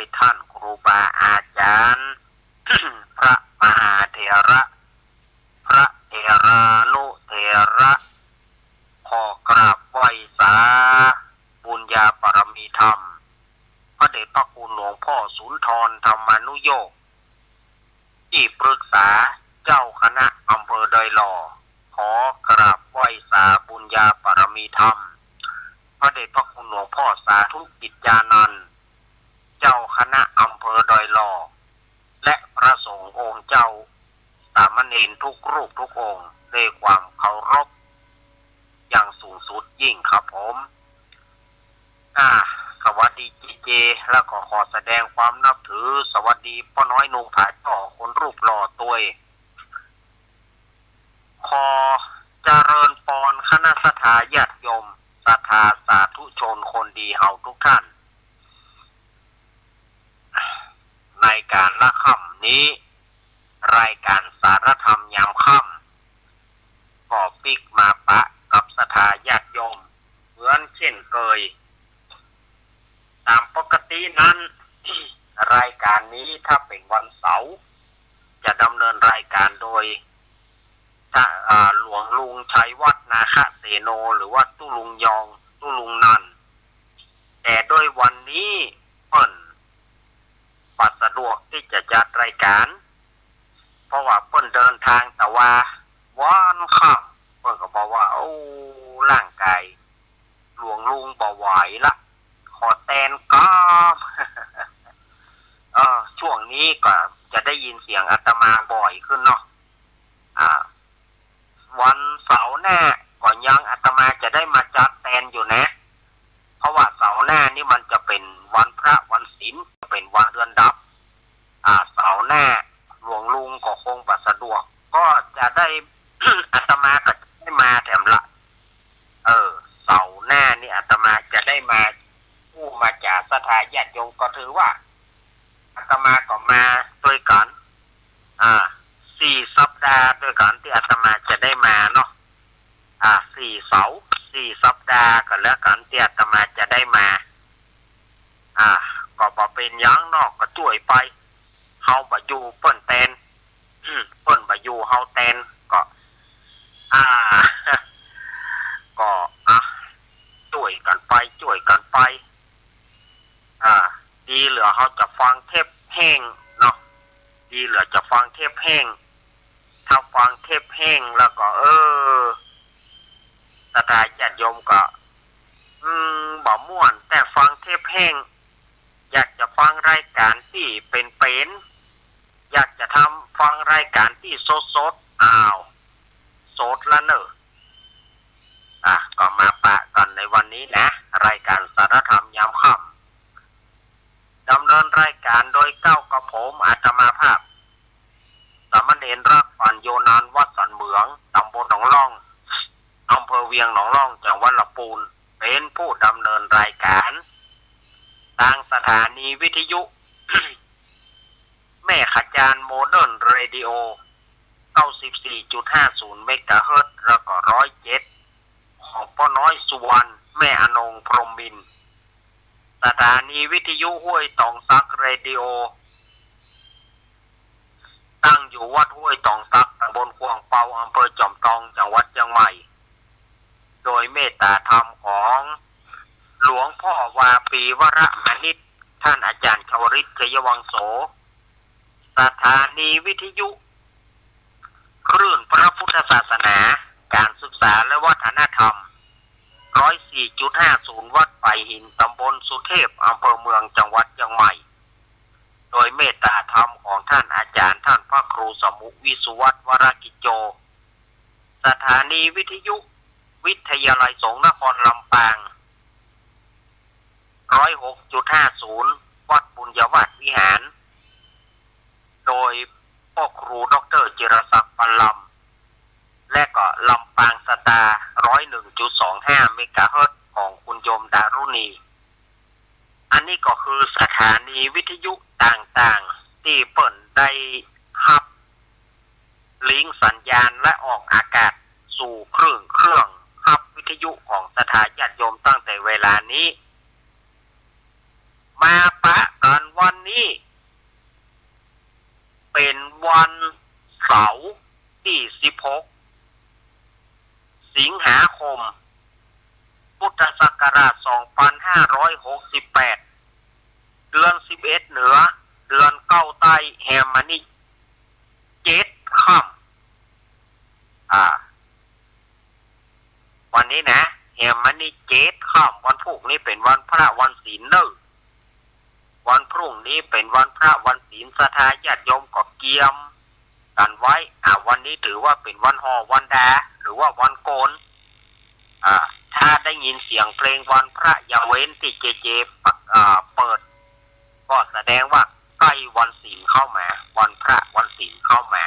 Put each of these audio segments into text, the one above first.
ยท่านครูบาอาจารย์ พระมหาเถระพระเถรานุเถระขอกราบไหว้สาบุญญาปรมีธรรมพระเดชพระคุณหลวงพ่อสุนทรธรรมานุโยคที่ปรึกษาเจ้าคณะอำเภอดอยหล่อขอกราบไหว้สาบุญญาปรมีธรรมพระเดชพระคุณหลวงพ่อสาธุกิจญาณันท์เจ้าคณะอำเภอดอยหล่อและพระสงฆ์องค์เจ้าสามเณรทุกรูปทุกองค์ด้วยความเคารพอย่างสูงสุดยิ่งครับผมสวัสดีเจแล้วก็ขอแสดงความนับถือสวัสดีพ่อน้อยนุ่งผ้าจ่อคนรูปหล่อตัวขอเจริญพรคณะสัตยาญาติโยมศรัทธาสาธุชนคนดีเฮาทุกท่านในการละค่ำนี้รายการสารธรรมยามค่ำก็ปิกมาปะกับศรัทธาญาติโยมเหมือนเช่นเคยตามปกตินั้น รายการนี้ถ้าเป็นวันเสาร์จะดำเนินรายการโดยหลวงลุงชัยวัฒนาคเสโนหรือว่าตุลุงยองตุลุงนันแต่โดยวันนี้เปิ้นปัดสะดวกที่จะจัดรายการเพราะว่าเปิ้นเดินทางแต่ว่าวันค่ำเปิ้นก็บอกว่าร่างกายหลวงลุงบ่ไหวละขอแตนก้ม ช่วงนี้ก็จะได้ยินเสียงอาตมาบ่อยขึ้นเนาะวันเสาร์หน้าก่อนยังอาตมาจะได้มาจัดแตนอยู่นะเพราะว่าเสาร์หน้านี่มันจะเป็นวันพระวันศีลจะเป็นวันเดือนดับเสาร์หน้าหลวงลุงก็คงบ่สะดวกก็จะได้ อาตมาก็ได้มาแถมละเสาร์หน้านี่อาตมาจะได้มาผู้มาจากศรัทธาญาติโยมก็ถือว่าอาตมาก็มาด้วยกัน4 สัปดาห์ด้วยกันที่อาตมาจะได้มาเนาะ4 เสาร์4 สัปดาห์กันแล้วกันที่อาตมาจะได้มาก็บ่เป็นหยังนอกก็ช่วยไปเฮาบ่อยู่เปิ้นแตนเปิ้นบ่อยู่เฮาแตนก็ก็ช่วยกันไปดีเหลือเฮาจะฟังเทปแห้งเนาะดีเหลือจะฟังเทปแห้งถ้าฟังเทปแห้งแล้วก็ศรัทธาญาติโยมก็บ่ม่วนแต่ฟังเทปแห้งอยากจะฟังรายการที่เป็นอยากจะทำฟังรายการที่สดสดละเนอะก็มาปะกันในวันนี้นะรายการสารธรรมยามค่ำดำเนินรายการโดยก้าวกับผมอาตมาภาพสามเณรรักปัญโยนานวัดสันเหมืองตำบลหนองล่องอำเภอเวียงหนองล่องจังหวัดลำพูนเป็นผู้ดำเนินรายการทางสถานีวิทยุ แม่ขจารโมเดิร์นเรดิโอ 94.50 เมกะเฮิรตซ์แล้วก็107ของพ่อน้อยสุวรรณแม่อนงพรหมินทร์สถานีวิทยุห้วยตองซักเรดิโอตั้งอยู่วัดห้วยตองซักตำบลขวางเปาอำเภอจอมทองจังหวัดเชียงใหม่โดยเมตตาธรรมของหลวงพ่อวาปีวรมณิตท่านอาจารย์ชวริตเกยวังโสสถานีวิทยุคลื่นพระพุทธศาสนาการศึกษาและวัฒนธรรม 104.50 วัดไผ่หินตำบลสุเทพอำเภอเมืองจังหวัดเชียงใหม่โดยเมตตาธรรมของท่านอาจารย์ท่านพระครูสมุวิสุวัฒน์วรกิจโจสถานีวิทยุวิทยาลัยสงฆ์นครลำปาง 106.50 วัดบุญยวาสวิหารโดยพ่อครูดร.จิรศักดิ์ปัลลำและก็ลำปางสตาร์ 101.25 เมกะเฮิรตซ์ของคุณโยมดารุณีอันนี้ก็คือสถานีวิทยุต่างๆที่เปิ่นได้ฮับลิงก์สัญญาณและออกอากาศสู่เครื่องฮับวิทยุของสถาญาติโยมตั้งแต่เวลานี้มาปะกันวัน 2568เดือน11เหนือเดือน9ใต้แฮมมานี่7ค่ำวันนี้นะแฮมมานี่7ค่ำวันพรุ่งนี้เป็นวันพระวันศีลเนอะวันพรุ่งนี้เป็นวันพระวันศีลศรัทธาญาติโยมก็เกียมกันไว้วันนี้ถือว่าเป็นวันห่อวันดาหรือว่าวันโกนถ้าได้ยินเสียงเพลงวันพระอย่าเว้นที่เจเปิดก็แสดงว่าใกล้วันศีลเข้ามาวันพระวันศีลเข้ามา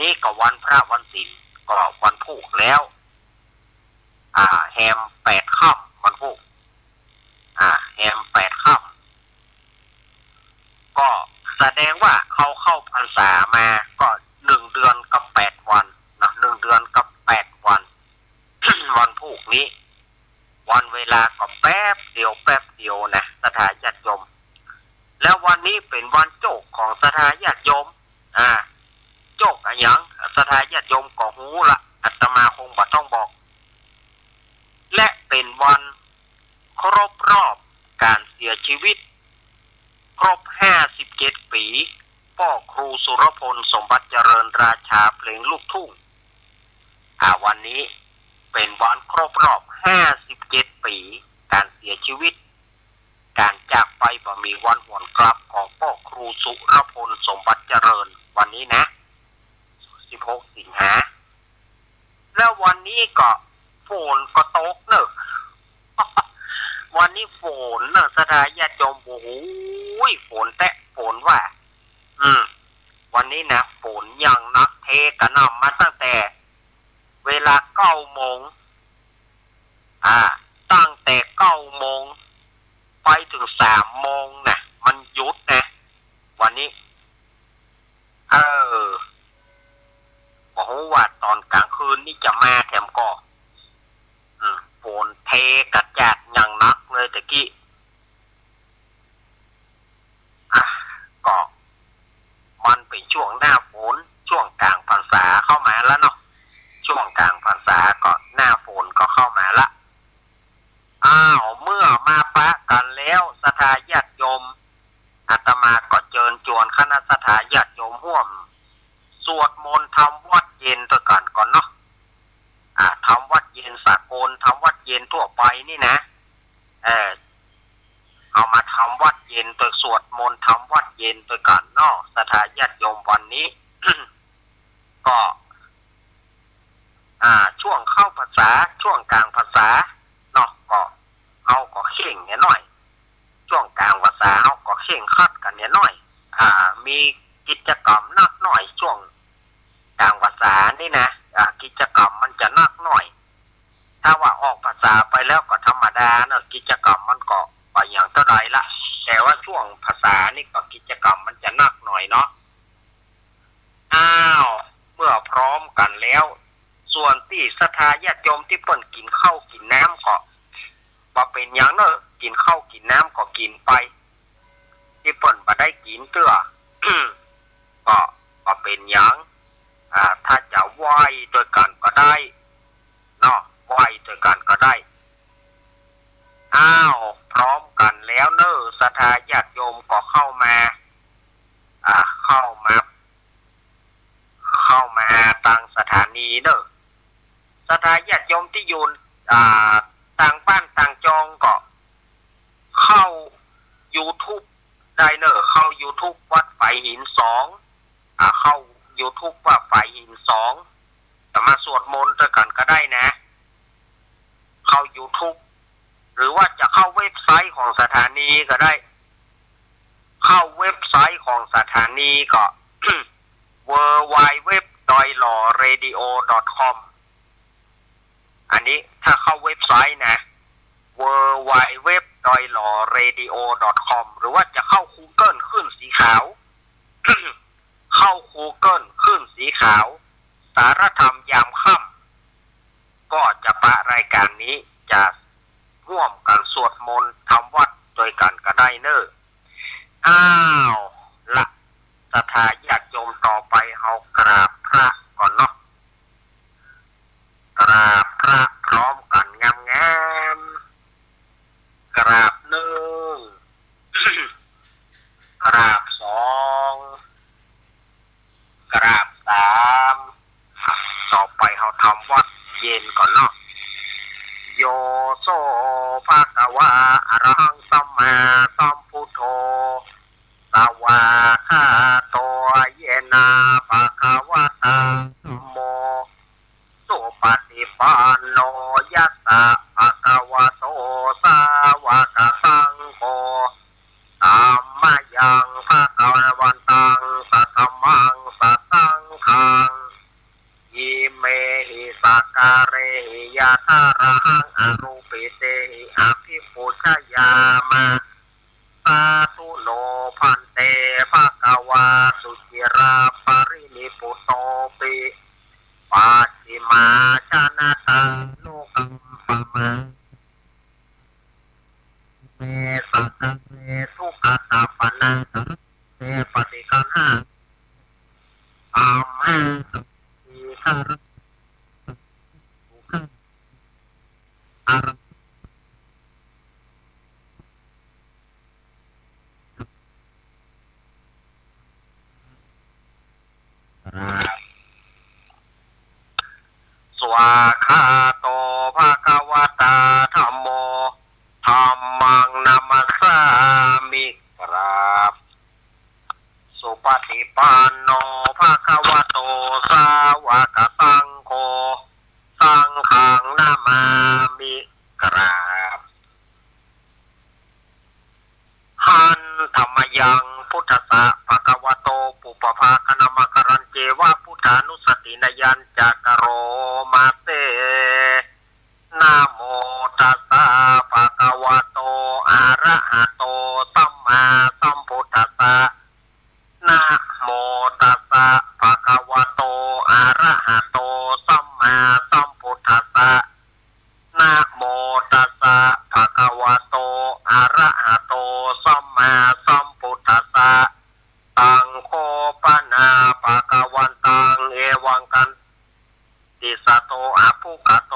นี่ก็วันพระวันศีลก็วันพุธแล้วแฮม8ค่ำวันพุธแฮม8ค่ำก็แสดงว่าเขาเข้าพรรษามาก็1เดือนกับ8วันนะ1เดือนกับ8วัน วันพุธนี้วันเวลาก็แป๊บเดียวนะศรัทธาญาติโยมแล้ววันนี้เป็นวันโจกของศรัทธาญาติโยมโจกอะไรอย่างศรัทธาญาติโยมก็หูละอาตมาคงบ่ต้องบอกและเป็นวันครบรอบการเสียชีวิตครบ57ปีพ่อครูสุรพลสมบัติเจริญราชาเพลงลูกทุ่งวันนี้เป็นวันครบรอบ57ปีการเสียชีวิตการจากไปบ่มีวันหวนกลับของพ่อครูสุรพลสมบัติเจริญวันนี้นะ16สิงหาแล้ววันนี้ก็ฝนก็ตกเนอะ วันนี้ฝนเนอะศรัทธาญาติโยมโอ้โหฝนแตะฝนว่าวันนี้นะฝนอย่างนักเทกระหน่ำมาตั้งแต่เวลา9 โมงตั้งแต่9 โมงไปถึง3 โมงนะมันหยุดนะวันนี้บอกว่าตอนกลางคืนนี่จะมาแถมก็ฝนเทกระจาดอย่างนักเลยตะกี้ก็มันเป็นช่วงหน้าฝนช่วงกลางพรรษาเข้ามาแล้วเนาะช่วงกลางพรรษาก็หน้าฝนก็เข้ามาละเมื่อมาปะกันแล้วศรัทธาญาติโยมอาตมาก็เชิญชวนคณะศรัทธาญาติโยมร่วมสวดมนต์ทำวัดเย็นตัวก่อนเนาะทำวัดเย็นสากลทำวัดเย็นทั่วไปนี่นะเอามาทำวัดเย็นตัวสวดมนต์ทำวัดเย็นตัวก่อนเนาะศรัทธาญาติโยมวันนี้ ก็ช่วงเข้าพรรษาช่วงกลางพรรษาเนาะก็เอาก็เข่งเนี่ยหน่อยช่วงกลางพรรษาเอาก็เข่งคัดกันเนี่ยหน่อยมีกิจกรรมนักหน่อยช่วงกลางพรรษานี่นะกิจกรรมมันจะนักหน่อยถ้าว่าออกพรรษาไปแล้วก็ธรรมดาเนาะกิจกรรมมันก็ไปอย่างเท่าไรละแต่ว่าช่วงพรรษานี่ก็กิจกรรมมันจะนักหน่อยเนาะเมื่อพร้อมกันแล้วส่วนที่ศรัทธาญาติโยมที่เปิ้นกินข้าวกินน้ำก็บ่เป็นอย่างเนอะกินข้าวกินน้ำก็กินไปที่เปิ้นบ่ได้กินเตื้อ ก็เป็นอย่างถ้าจะไหว้ด้วยกันก็ได้เนาะไหว้ด้วยกันก็ได้พร้อมกันแล้วเนอะศรัทธาญาติโยมก็เข้ามาทางสถานีเนอะศรัทธาญาติโยมที่อยู่ต่างบ้านต่างจองก็เข้า YouTube ได้เนอะเข้า YouTube วัดไฟหิน2เข้า YouTube ว่าไฟหิน2จะมาสวดมนต์ด้วยกันก็ได้นะเข้า YouTube หรือว่าจะเข้าเว็บไซต์ของสถานีก็ได้เข้าเว็บไซต์ของสถานีก็ www.doilawradio.com อันนี้ถ้าเข้าเว็บไซต์นะ www.doilawradio.com หรือว่าจะเข้า Google ขึ้นสีขาว เข้า Google ขึ้นสีขาวสารธรรมยามค่ำก็จะปะรายการนี้จะร่วมกันสวดมนต์ทำวัดโดยกันก็ได้เนอะละศรัทธาญาติโยมต่อไปเอากราบพระก่อนเนาะกราบพระพร้อมกันงามๆกราบ อารูปิเตหิอภิปุชยามาสาธุโนพันเตภะคะวาสุจิราปรินิพพุโตปิปัจฉิมาชนะตาโลกัมปะมาเมสัตเมทุกขตาปนาเมปฏิคันหาอามาสีคารทุกขอารสวาคาโตภะคะวะตาธัมโมธัมมังนามัสสามิครับสุปฏิปันโนภะคะวะโตสาวกสังโฆสังฆังนามามิครับหันธรรมยังพุทธะภะคะวะโตปุปภาคณมกรันเจวะพุทธานุสตินยัญจักโรมาเตนะโมตัสสะภะคะวะโตอะระหะโตสัมมาสัมพุทธัสสะนะโมตัสสะภะคะวะโตอะระหะโตสัมมาสัมพุทธัสสะนะโมตัสสะภะคะวะโตอะระหะโตสัมมาสัมพุทธัสสะตังโคปนาภะคะวันตังเอวังกันติสโตอะภุคโต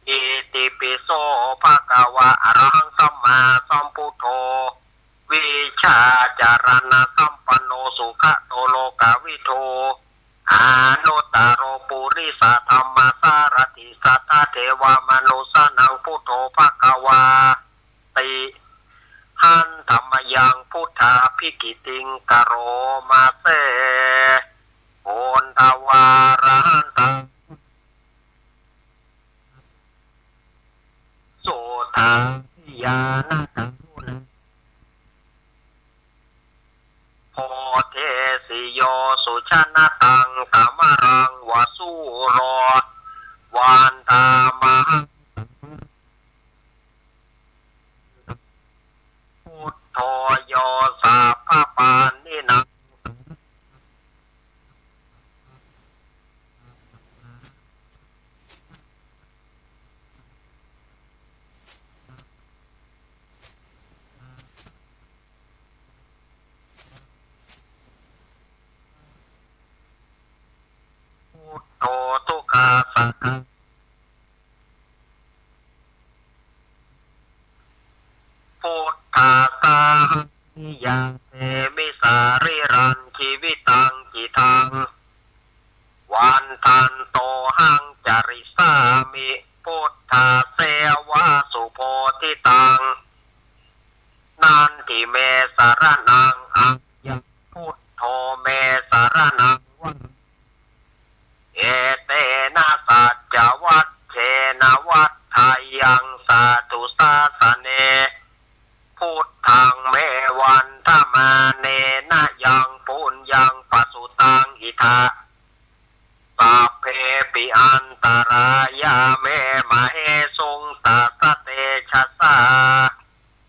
อิติปิโสภะคะวะอะระหังสัมมาสัมพุทโธวิชาจารณะสัมปันโนสุขโตโลกวิโทอานุตตโรปุริสธรรมสารติสัทธเทวมนุสนังพุทโธภะคะวาติหันธรรมยังพุทธาภิกิติงกโรมาเสโอนทวารันตังโสทังยานาตังโพเทสิโยสุชนะตังกามรังวสุโรวันตามะพุทโธโยสัพพปานินังพุทโธทุกขาสังฆพุทธาสาหิยังเตมิสาริรันชีวิตังจิตังวันทันโตหังจริสามิพุทธาเสวะสุโพธิตังนันทิเมสารนังอังยพุทโธเมสารนังเอเตนะสัจจวัตเชนะวัฏทายังสาธุสาสเนพุทธังเมวันธมาเนนะยังปุญญังปสุตังอิทาสัพเพปิอันตรายาเมมะเฮสุงตัสเตชะสา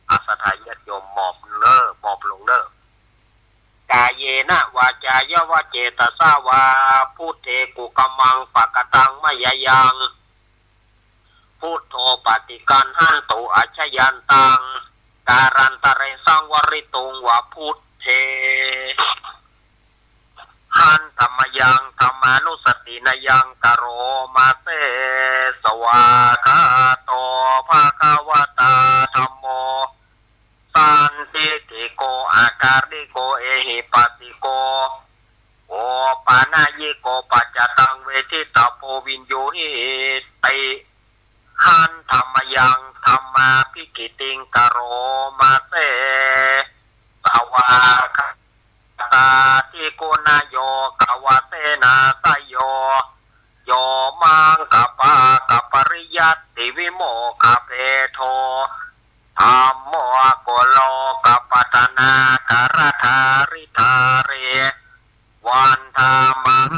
อาสทายโยมหมอบเนอหมอบลงเนอกายเยนะวาจายวะเจตสาวาพุทเทกุกมังปะกตังมะยะยังพุทโธปฏิกันหันตุอัชยันตังการันตะเรสังวริตุงวะพุทเทหันธรรมยังธรรมานุสตินยังกโรมาเสสวาคาโตภะคะวะตาธัมโมสันติติโกอาการิโกเอหิปัสสิโกโอปานายิโกปัจจตังเวทิตาโพวินโยหิติหันธรรมยังธรรมาภิกิติงกโรมาเสสวาคตาทิโกนาโยกวะเตนะสยโยโยมังกปะกปริยัตติวิโมกเพโทธัมโมโกโลกปัตนาการธาริธาเรวันธามัง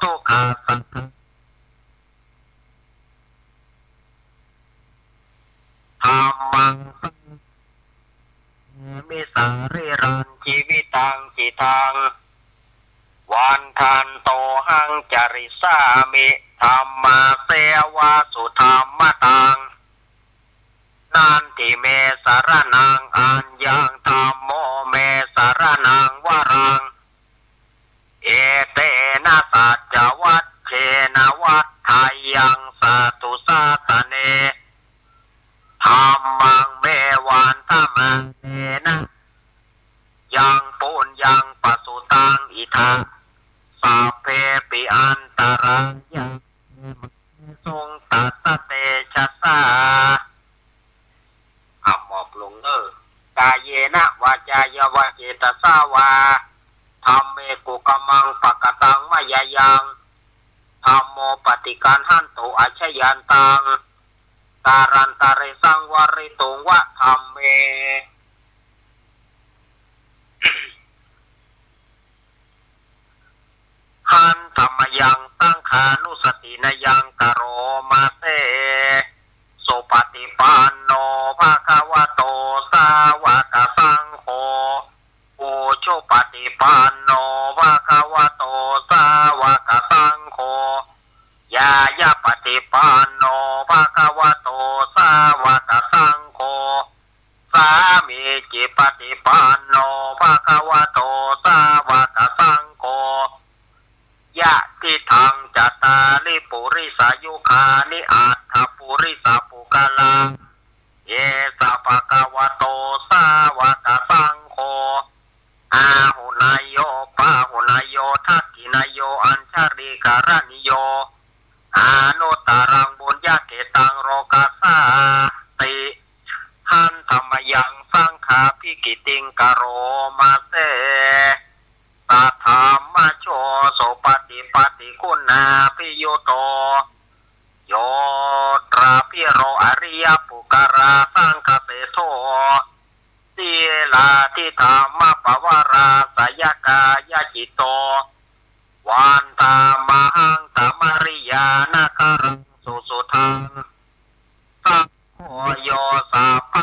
ทุกขาสัตธรรมังมิสาริรันชีวิตังจิตังวันทันโตหังจริสามิธรรมาเสวาสุธรรมตังนันติเมสารนังอัญญังธรรมโมเมสารนังวรังเอเตนะสัจวัตเชนะวัฏไทยังสัตุสาสเนธรรมังเมวันธรรมังเนนะยังปุญญังปสุตังอิทังสัพเพปิอันตรังยังทรงตัสเตชะสาอัมมอบลงกายเยนะวาจายวะเจตสาวาธรรมเมกุกมังปะกตังมะยายังธรรมโมปฏิการหันโตอัชยันตังตารันตาเรสังวริตุงวะธรรมเม หันธรรมยังตั้งขานุสตินยังกโรมาเสสุปฏิปันโนภะคะวะโตสาวกสังโฆอุชุปฏิปันโนภะคะวะโตสาวกสังโฆยายาปฏิปันโนภะคะวะโตสาวกสังโฆสามีจิปฏิปันโนภะคะวะโตสาวกสังโฆยะทิทังจัตตาลิปุริสายุคานิอัตถปุริสปุกลาเยสะภะคะวะโตสาวกสังโฆอาหุนายโยปะหุนายโยทักขินายโยอัญชริการณิโยอนุตตรังบุญญาเกตังโรกัสสาติหันธรรมยังสังฆาภิกิติงกโรมาเสตัทธรรมโชโสปฏิปฏิคุณาภิโยโตโยตราภิโรอริยปุกราสังคเสโทสีลาทิธรรมปวาราสยกายจิตโตวันตามหังตมริยานาคารังสุสุทังสัพโฆโยสัพพะ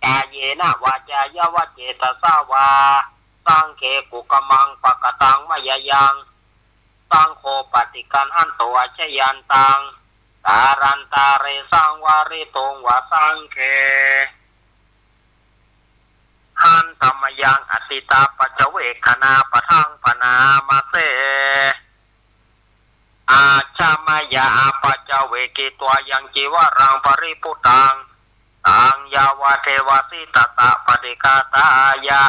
กายเยนะวาจายวะเจตสาวาสังเคกุกมังปะกตังมะยายังสังโฆปฏิกันหันโตอัชยันตังตารันตาเรสังวาริตงวะสังเคหันธรรมยังอติตาปัจเจเวคนาปะทังปนามาเสอาชามายาปัจเจเวกิตัวยังจีวรังปริปุตังตังยาวะเทวสิตตะปฏิกาตายะ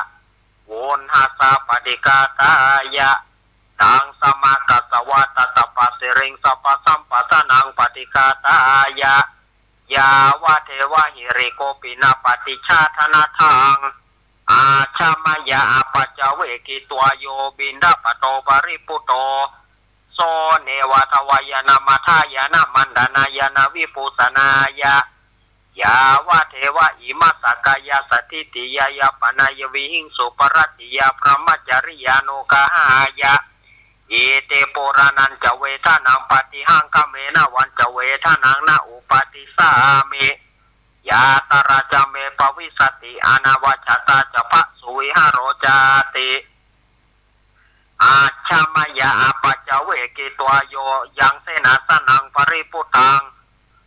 วุนหัสสะปฏิกาตายะตังสมะกัสสวะตตปะสิริงสัพพสัมปัสสนังปฏิกาตายะยาวะเทวะหิริโกปินะปฏิชาธนาทังอาชามายาปัจเจเวกิตัวโยบินดาปโตปริปุโตโสเนวะทวายนามัทายนามันดานายนาวิปุสนายะยาวะเทวะอิมัสสกายาสติติยายาปนายวิหิงสุปรัตติยาพระมัจจริยานุกหายะอิเตปุรานันจะเวทานังปฏิหังคเมนะวันจะเวทานังนาอุปติสามิ ยาตราจเมปวิสติอนาวชตาจะพะสุวิหโรจาติอาชามายาปัจเวกิตัวโยยังเสนาสนังปริปุตัง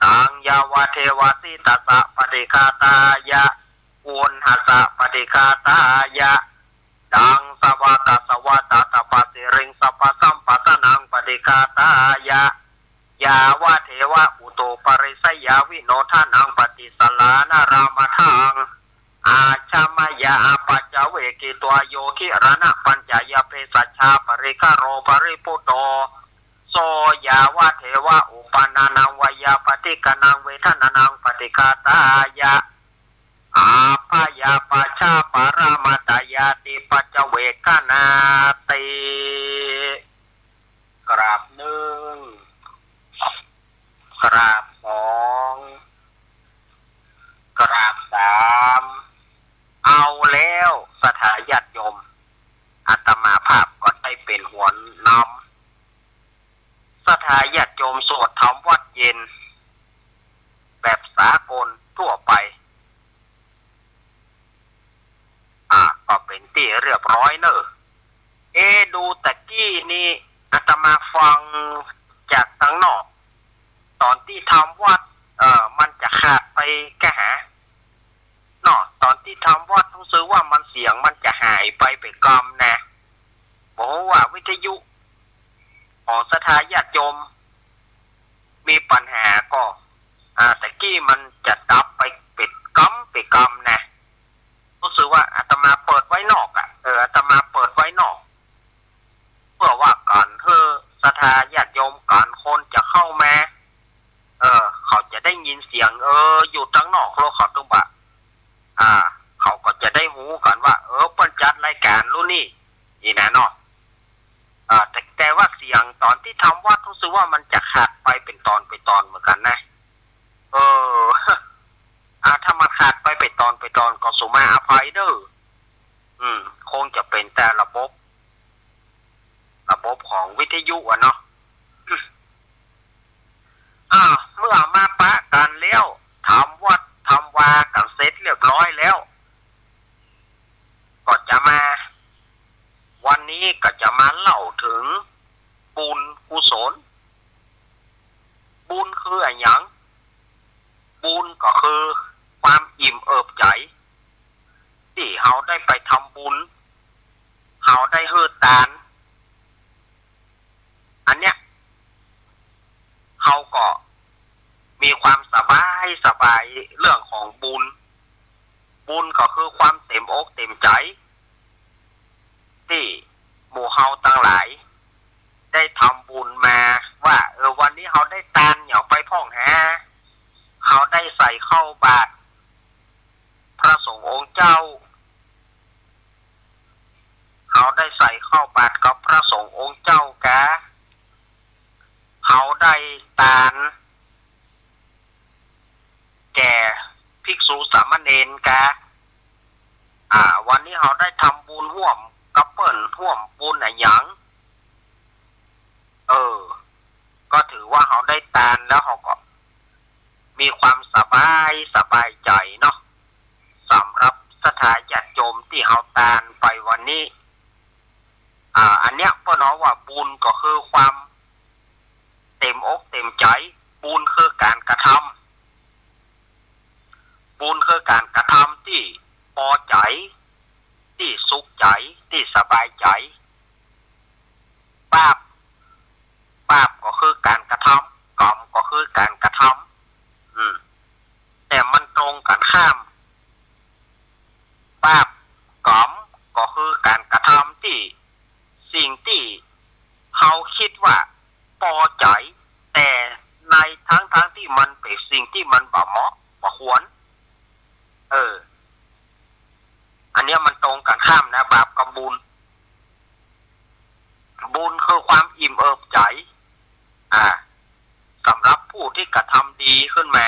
ตังยาวเทวสิตสะปฏิคาตายะอุณหัสะปฏิคาตายะดังสวัตสวัตตปสิริงสัพพสัมปัสนังปฏิคาตายะยาวะเทวะอุโตปริสยาวิโนทานังปฏิสลานารามทังอาชามายาปัจเวกิตัวโยคิรณะปัญจยเพสัชชาปริคโรปริปุโตโสยาวะเทวะอุปนานังวยาปฏิกนังเวทนานังปฏิคาตายะอาภยาปัชชาปารามตายาติปัจเจเวกนาติกราบหนึ่งกราบสองกราบสามเอาแล้วสถาญาติโยมอาตมาภาพก็ได้เป็นหัวนำสถาญาติโยมสวดธรรมวัดเย็นแบบสากลทั่วไปก็เป็นที่เรียบร้อยเนอะดูตะกี้นี่อาตมาฟังจากทางนอกตอนที่ทำวัดมันจะขาดไปแค่หาเนาะตอนที่ทำวัดต้องซื้อว่ามันเสียงมันจะหายไปกรรมนะบอกว่าวิทยุของสถาญาติโยมมีปัญหาก็ตะกี้มันจะดับไปปิดกรรมนะรู้สึกว่าอาตมาเปิดไว้นอกอาตมาเปิดไว้นอกเพื่อว่าก่อนสถาญาติโยมก่อนคนจะเข้ามาเขาจะได้ยินเสียงอยู่ทั้งนอกแล้วเขาต้องแบบเขาก็จะได้หูก่อนว่าเปิ้นจัดรายการรุ่นนี้นี่นะเนาะแต่ว่าเสียงตอนที่ทำว่ารู้สึกว่ามันจะขาดไปเป็นตอนเหมือนกันนะถ้ามันขาดไปเป็นตอนก็สุมาอภัยเด้อคงจะเป็นแต่ระบบของวิทยุเนาะเมื่อมาปะกันแล้วทำวัดทำวากันเสร็จเรียบร้อยแล้วก็จะมาวันนี้ก็จะมาเล่าถึงบุญกุศลบุญคืออะไรอย่างบุญก็คือความอิ่มเอิบใจที่เราได้ไปทำบุญเราได้เฮือทานอันเนี้ยเราก็มีความสบายเรื่องของบุญก็คือความเต็มอกเต็มใจที่หมู่เฮาทั้งหลายได้ทำบุญมาว่าวันนี้เราได้ทานอย่างไปพ่องหาเราได้ใส่เข้าบาตรพระสงฆ์องค์เจ้าเราได้ใส่เข้าบาตรกับพระสงฆ์องค์เจ้ากะเราได้ทานแก่ภิกษุสามเณรกะวันนี้เราได้ทำบุญร่วมกับเปิ้นร่วมบุญอะไรอย่างก็ถือว่าเราได้ทานแล้วเราก็มีความสบายใจเนาะสำหรับสถาญาติโยมที่เราทานไปวันนี้อันเนี้ยเปิ้นเอาว่าบุญก็คือความเต็มอกเต็มใจบุญคือการกระทำบุญคือการกระทำที่พอใจที่สุขใจที่สบายใจบาปก็คือการกระทำกรรมก็คือการกระทำแต่มันตรงกันข้ามบาปกรรมก็คือการกระทำที่สิ่งที่เขาคิดว่าพอใจแต่ในทั้งที่มันเป็นสิ่งที่มันบ่เหมาะบ่ควรอันนี้มันตรงกันข้ามนะบาปกับบุญคือความอิ่มเอิบใจสำหรับผู้ที่กระทำดีขึ้นมา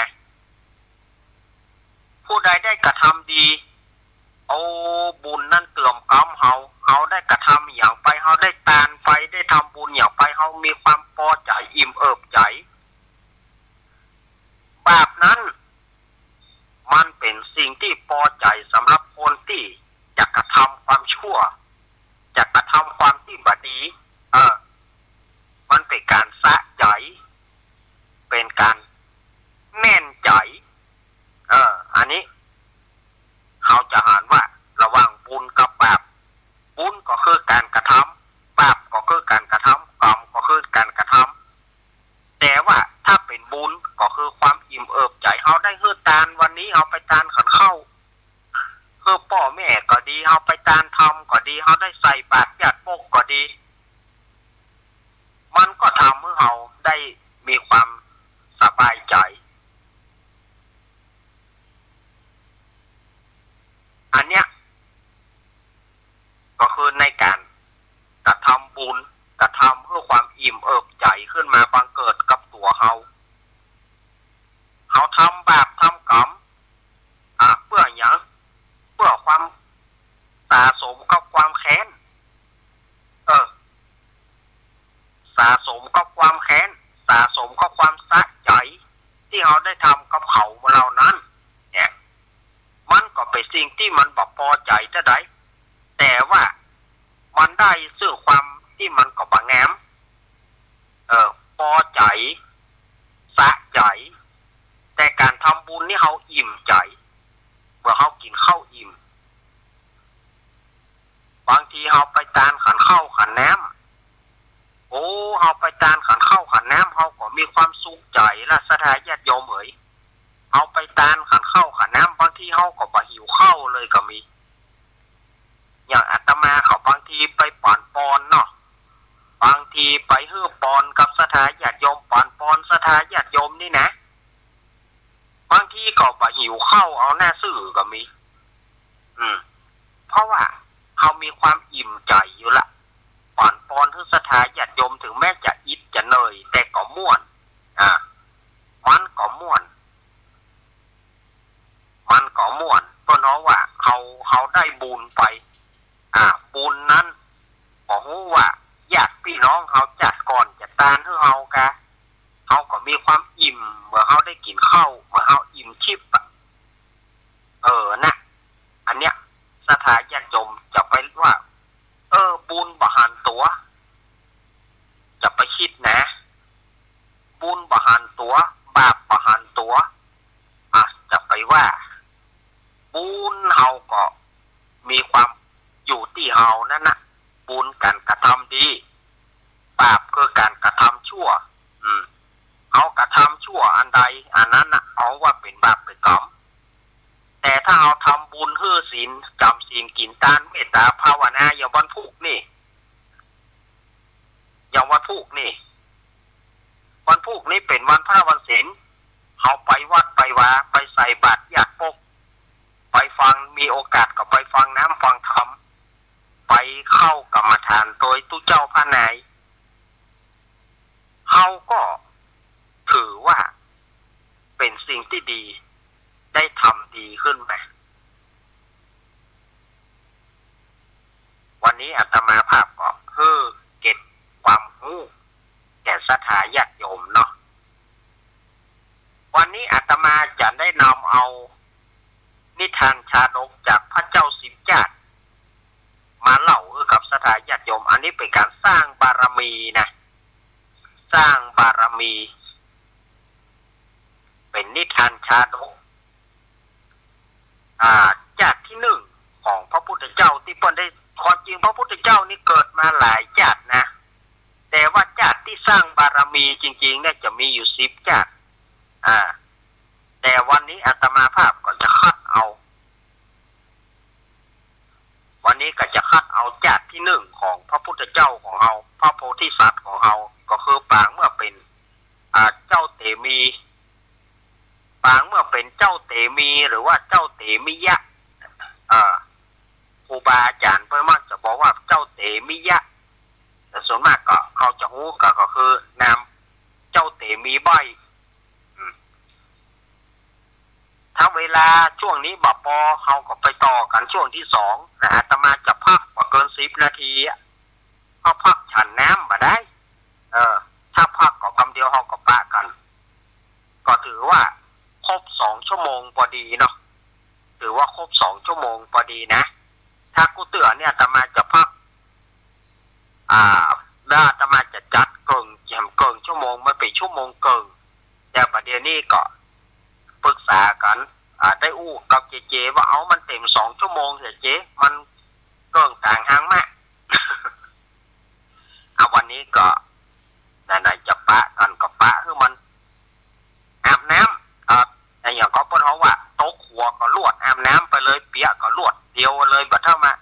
ผู้ใดได้กระทำดีบุญนั่นเติมกรรมเขาได้กระทำอย่างไปเขาได้ทานไปได้ทำบุญอย่างไปเขามีความพอใจอิ่มเอิบใจบาปนั้น มเอิบใจเฮาได้เฮือตานวันนี้เฮาไปตานขันเข้าเฮือพ่อแม่ก็ดีเฮาไปตานทำก็ดีเฮาได้ใส่บาตรญาติโปกก็ดีมันก็ทำให้เฮาได้มีความสบายใจอันเนี้ยก็คือในการกระทำบุญกระทำเพื่อความอิ่มเอิบใจขึ้นมาบังเกิดกับตัวเฮาทำบาปทำกรรมเพื่อหยังเพื่อความสะสมกับความแค้นสะสมกับความแค้นสะสมกับความสะใจที่เราได้ทำกับเขาเหล่านั้นเนี่ยมันก็เป็นสิ่งที่มันบ่พอใจเท่าใดแต่ว่ามันได้ซึ่งความที่มันก็บ่งามพอใจสะใจแต่การทำบุญนี่เฮาอิ่มใจเมื่อเฮากินข้าวอิ่มบางทีเฮาไปตานขันข้าวขันน้ำโอ้เฮาไปตานขันข้าวขันน้ำเฮาก็มีความสุขใจและศรัทธาญาติโยมเอ๋ยเฮาไปตานขันข้าวขันน้ำบางทีเฮาก็บ่หิวข้าวเลยก็มีอย่างอาตมาเขาบางทีไปป่อนปอนเนาะบางทีไปฮื้อปอนกับศรัทธาญาติโยมป่อนปอนศรัทธาญาติโยมนี่นะบางทีก็บ่หิวข้าวเอาหน้าซื่อก็มีเพราะว่าเขามีความอิ่มใจอยู่ละป่อนปอนฮื้อศรัทธาญาติโยมถึงแม้จะอิดจะเหนื่อยแต่ก็ม่วนมันก็ม่วนเพราะเนาะว่าเขาได้บุญไปบุญนั้นก็ฮู้ว่าญาติพี่น้องเขาจัดก่อนจัดตานให้เฮากะเขาก็มีความอิ่มเมื่อเขาได้กินข้าวเมื่อเขาอิ่มชิบนะอันเนี้ยศรัทธาญาติโยมจะไปว่าบุญบ่หันตัวจะไปคิดนะบุญบ่หันตัวบาปบ่หันตัวจะไปว่าบุญเฮาก็มีความอยู่ที่เฮานั่นนะบุญการกระทำดีบาปคือการกระทำชั่วเอากระทำชั่วอันใดอันนั้นนะเอาว่าเป็นบาปเป็นกรรมแต่ถ้าเอาทำบุญฮื้อศีลจำศีลกินทานเมตตาภาวนาอย่างวันพุกนี่วันพุกนี่เป็นวันพระวันศีลเขาไปวัดไปวาไปใส่บาตรญาติปกไปฟังมีโอกาสก็ไปฟังน้ำฟังธรรมไปเข้ากรรมฐานโดยตุเจ้าพระนายเขาก็ถือว่าเป็นสิ่งที่ดีได้ทำดีขึ้นไปวันนี้อาตมาภาพก็เก็บความรู้แก่ศรัทธาญาติโยมเนาะวันนี้อาตมาจะได้นำเอานิทานชาดกจากพระเจ้าสิบชาติมาเล่ากับศรัทธาญาติโยมอันนี้เป็นการสร้างบารมีนะสร้างบารมีเป็นนิทานชาดกชาติที่หนึ่งของพระพุทธเจ้าที่เพิ่นได้ความจริงพระพุทธเจ้านี่เกิดมาหลายชาตินะแต่ว่าชาติที่สร้างบารมีจริงๆเนี่ยจะมีอยู่10ชาติแต่วันนี้อาตมาภาพก็จะคัดเอาวันนี้ก็จะคัดเอาชาติที่หนึ่งของพระพุทธเจ้าของเราพระโพธิสัตว์ของเราก็คือปางเมื่อเป็นเจ้าเตมีปางเมื่อเป็นเจ้าเตมีหรือว่าเจ้าเตมิยะครูบาอาจารย์เพิ่นมักจะบอกว่าเจ้าเตมิยะแต่ส่วนมากก็เขาจะฮู้ก็คือนามเจ้าเตมีใบถ้าเวลาช่วงนี้บ่พอเขาก็ไปต่อกันช่วงที่2นะอาตมาจะพักกว่าเกิน10นาทีเขาพักฉันน้ำมาได้ถ้าพักก็คำเดียวเขาก็ปะกันก็ถือว่าครบ2ชั่วโมงพอดีเนาะถือว่าครบ2ชั่วโมงพอดีนะถ้ากูเตือนเนี่ยอาตมาจะพักแล้วอาตมาจะจัดเกินชั่วโมงมาเป็นชั่วโมงเกินแต่ประเดี๋ยวนี้ก็ปรึกษากันได้อู้กับเจว่าเอามันเต็ม2ชั่วโมงเถอะเจมันเกินต่างหางมาก วันนี้ก็ไหนๆจะปะกันก็ปะให้มันอาบน้ำ เลยบัดถ้ามา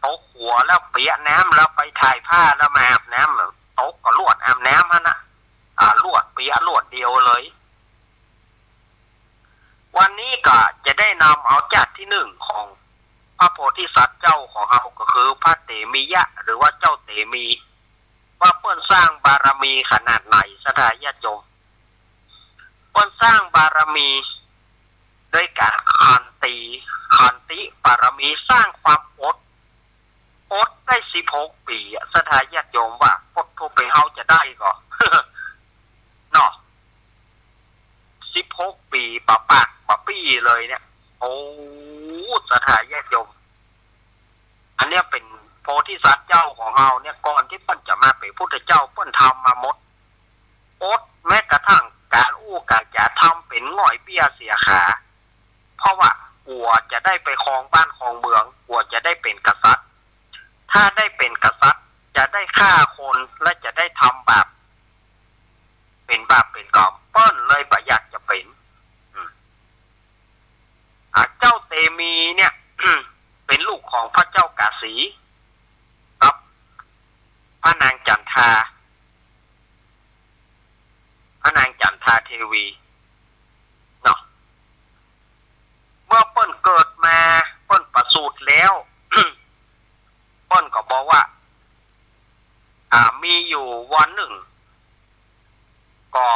ตกหัวแล้วเปียกน้ำแล้วไปถ่ายผ้าแล้วมาอาบน้ำตกก็ลวดอาบน้ำฮะนะลวดเปียกลวดเดียวเลยวันนี้ก็จะได้นำเอาจากที่หนึ่งของพระโพธิสัตว์เจ้าของเราก็คือพระเตมียะหรือว่าเจ้าเตมีว่าเปิ้นสร้างบารมีขนาดไหนสถานญาติโยมเปิ้นสร้างบารมีด้วยการขันติบารมีสร้างความอดได้16 ปีสถานญาติโยมว่าอดทุกไปเฮาจะได้ก็ เนาะ16 ปีปะปีเลยเนี่ยโอ้สถานญาติโยมอันเนี้ยเป็นโพธิสัตว์เจ้าของเราเนี่ยก่อนที่เปิ้นจะมาเป็นพุทธเจ้าเปิ้นทำมาหมดอดแม้กระทั่งการการจะทำเป็นง่อยเบี้ยเสียขาเพราะว่ากลัวจะได้ไปครองบ้านครองเมืองกลัวจะได้เป็นกษัตริย์ถ้าได้เป็นกษัตริย์จะได้ฆ่าคนและจะได้ทำบาปเป็นบาปเป็นกรรมเปิ้นเลยบ่อยากจะเป็นเจ้าเตมีเนี่ย เป็นลูกของพระเจ้ากาสีกับพระนางจันทาเทวีเนาะเมื่อเปิ้นเกิดมาเปิ้นประสูติแล้ว เปิ้นก็บอกว่ามีอยู่วันหนึ่งก็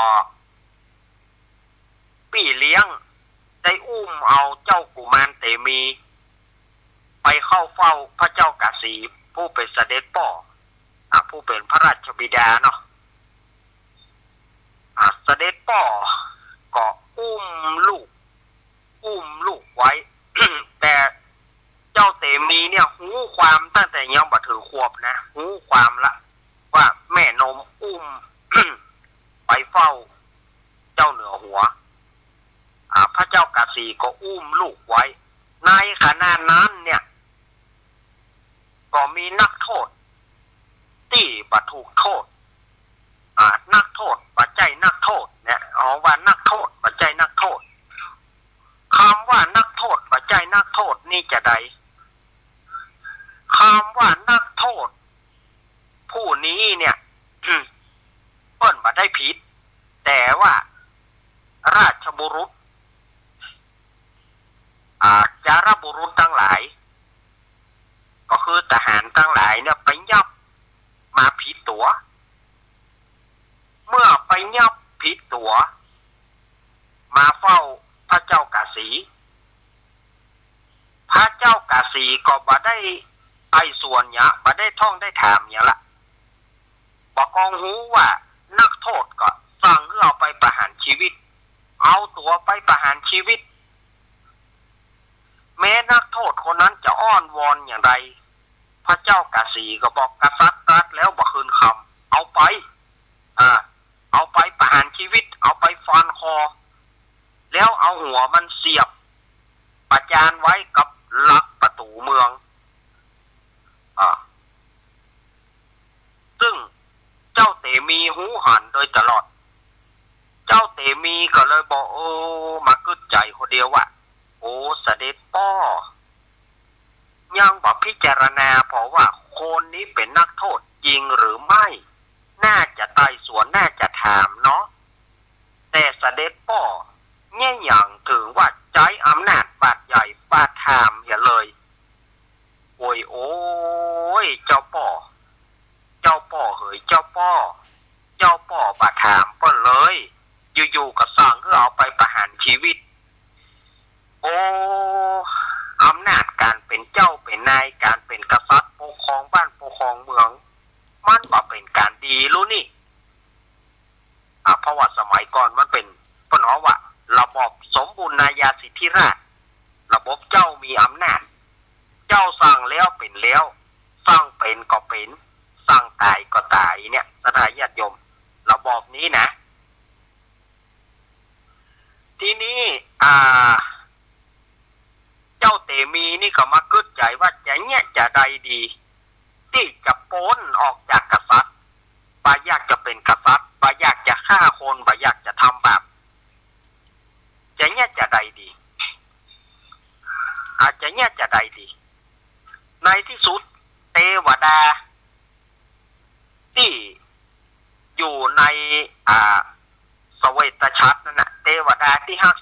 ปี่เลี้ยงได้อุ้มเอาเจ้ากุมารเตมีไปเข้าเฝ้าพระเจ้ากาสีผู้เป็นเสด็จพ่อผู้เป็นพระราชบิดาเนาะเสด็จพ่อก็อุ้มลูกไว้ แต่เจ้าเตมีเนี่ยหูความตั้งแต่ยังบ่ถึงขวบนะหูความละว่าแม่นมอุ้ม ไปเฝ้าเจ้าเหนือหัวพระเจ้ากาสีก็อุ้มลูกไว้ในขณะนั้นเนี่ยก็มีนักโทษที่บัถูกโทษนักโทษปัจจัยนักโทษเนี่ยว่านักโทษปัจจัยนักโทษคำว่านักโทษปัจจัยนักโทษนี่จะใดคำว่านักโทษผู้นี้เนี่ย เปิ้นบ่ได้ผิดแต่ว่าราชบุรุษจารบุรุษทั้งหลายก็คือทหารทั้งหลายเนี่ยไปยับมาผิดตัวเมื่อไปยับผิดตัวมาเฝ้าพระเจ้ากาสีพระเจ้ากาสีก็บ่ได้ไต่สวนเนี่ยบ่ได้ท่องได้ถามเนี่ยละบอกกองหูว่านักโทษก็สั่งให้เอาไปประหารชีวิตเอาตัวไปประหารชีวิตแม้นักโทษคนนั้นจะอ้อนวอนอย่างไรพระเจ้ากาสีก็บอกกษัตริย์ตรัสแล้วบ่คืนคำเอาไปประหารชีวิตเอาไปฟันคอแล้วเอาหัวมันเสียบประจานไว้กับหลักประตูเมืองซึ่งเจ้าเตมีหูหันโดยตลอดเจ้าเตมีก็เลยบอกมากึดใจคนเดียวว่าโอ้เสด็จพ่อยังบอกพิจารณาเพราะว่าคนนี้เป็นนักโทษจริงหรือไม่น่าจะไต่สวนน่าจะถามเนาะแต่เสด็จพ่อเนี่ยอย่างถึงว่าใจอำนาจบาดใหญ่บาดถามอย่าเลยโอ้ยเจ้าพ่อเฮ้ยเจ้าพ่อบาดถามเปิ้นเลยอยู่ๆก็สั่งให้เอาไปประหารชีวิตโอ้อำนาจการเป็นเจ้าเป็นนายการเป็นกษัตริย์ปกครองบ้านปกครองเมืองมันบ่เป็นการดีรู้นี่เพราะว่าสมัยก่อนมันเป็นเปิ้นว่าระบบสมบูรณาญาสิทธิราชย์ระบบเจ้ามีอำนาจเจ้าสั่งแล้วเป็นแล้วสั่งเป็นก็เป็นสั่งตายก็ตายเนี่ยสถานญาติโยมระบบนี้นะทีนี้เจ้าเตมีนี่ก็มากึดใจว่าจะใดดีที่จะพ้นออกจากกษัตริย์บ่อยากจะเป็นกษัตริย์บ่อยากจะฆ่าคนบ่อยากจะทำบาปจะใดดีอาจจะจะใดดี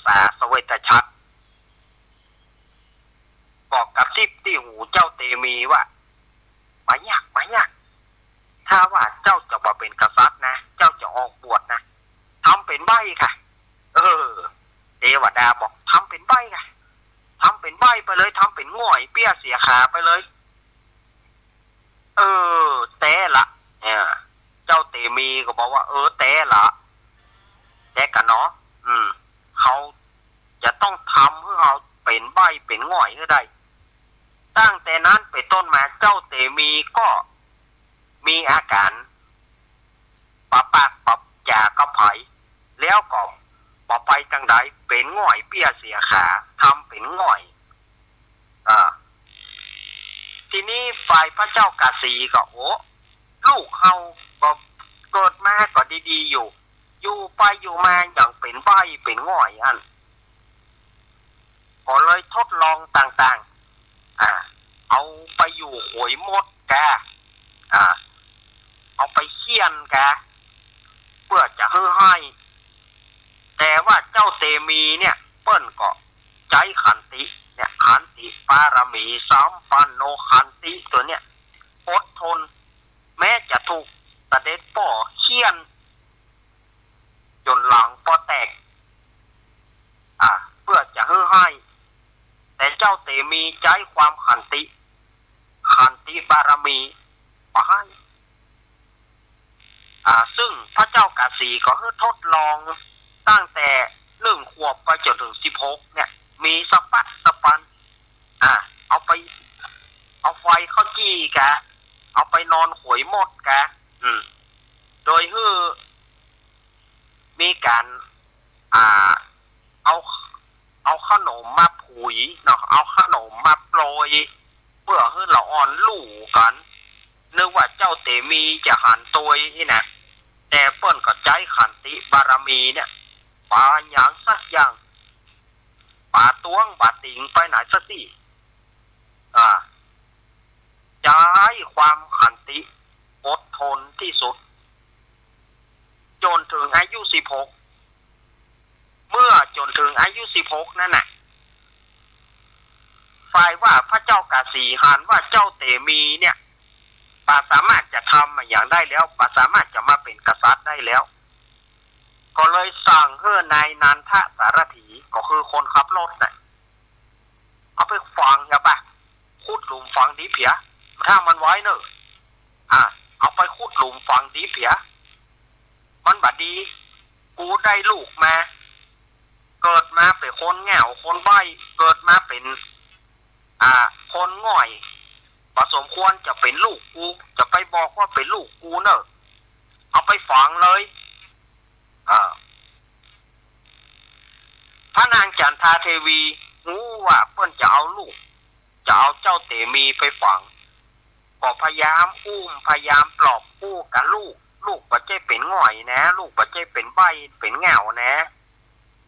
ษาสเวตฉัตรบอกกับซิบที่หูเจ้าเตมีว่ามาอยากถ้าว่าเจ้าจะมาเป็นกษัตริย์นะเจ้าจะออกบวชนะทำเป็นใบค่ะเทวดาบอกทำเป็นใบค่ะทำเป็นใบไปเลยทำเป็นง่อยเปี้ยเสียขาไปเลยแต่ละเนี่ยเจ้าเตมีก็บอกว่าแต่ละแต่กันเนาะเขาจะต้องทำเพื่อเขาเป็นใบเป็นง่อยให้ได้ตั้งแต่นั้นไปต้นมาเจ้าเตมีก็มีอาการปะปากปะจาก็ไผแล้วก็ปะไปจังใดเป็นง่อยเปี้ยเสียขาทำเป็นง่อยทีนี้ฝ่ายพระเจ้ากาสีก็ลูกเขาก็เกิดมาก็ดีๆอยู่ไปอยู่มาอย่างเป็นใบเป็นง่อยอันก็เลยทดลองต่างๆเอาไปอยู่หวยมดแกเอาไปเคี่ยนแกเพื่อจะให้แต่ว่าเจ้าเตมีเนี่ยเปิ้นก็ใจขันติเนี่ยขันติปารมีสัมปันโนขันติตัวเนี่ยอดทนแม้จะถูกเสด็จพ่อเคี่ยนจนหลังปอแตกเพื่อจะให้แต่เจ้าเตมีใจความขันติบารมีไปซึ่งพระเจ้ากาสีก็ทดลองตั้งแต่1 ขวบไปจนถึง16เนี่ยมีสปัดสปันเอาไฟเข้าจี้แกเอาไปนอนหวยหมดแกโดยมีการเอาขนมมาผุยเนาะเอาขนมมาโปรยเพื่อให้เราอ่อนลู่กันนึกว่าเจ้าเตมีจะหันตัวนี่นะแต่เปิ้นก็ใจขันติบารมีเนี่ยป่าอย่างสักอย่างป่าตวงป่าติงไปไหนสักที่ใจความขันติอดทนที่สุดจนถึงอายุ16เมื่อจนถึงอายุ16นั่นน่ะฝ่ายว่าพระเจ้ากาสีหันว่าเจ้าเตมีเนี่ยป่าสามารถจะทำอย่างได้แล้วป่าสามารถจะมาเป็นกษัตริย์ได้แล้วก็เลยสั่งให้นายนันทสารถีก็คือคนขับรถน่ะเอาไปฝังอย่าป่ะขุดหลุมฝังดีเพียถ้ามันไว้เนอะเอาไปขุดหลุมฝังดีเพียมันบัดดีกูได้ลูกมาเกิดมาเป็นคนแง่วคนใบ้เกิดมาเป็นคนง่อยประสมควรจะเป็นลูกกูจะไปบอกว่าเป็นลูกกูเนอะเอาไปฝังเลยพระนางจันทาเทวีรู้ว่าเพิ่นจะเอาลูกจะเอาเจ้าเตมีไปฝังก็พยายามพยายามปลอบกับลูกปัจเจเป็นง่อยนะลูกปัจเจเป็นใบเป็นแง่วนะ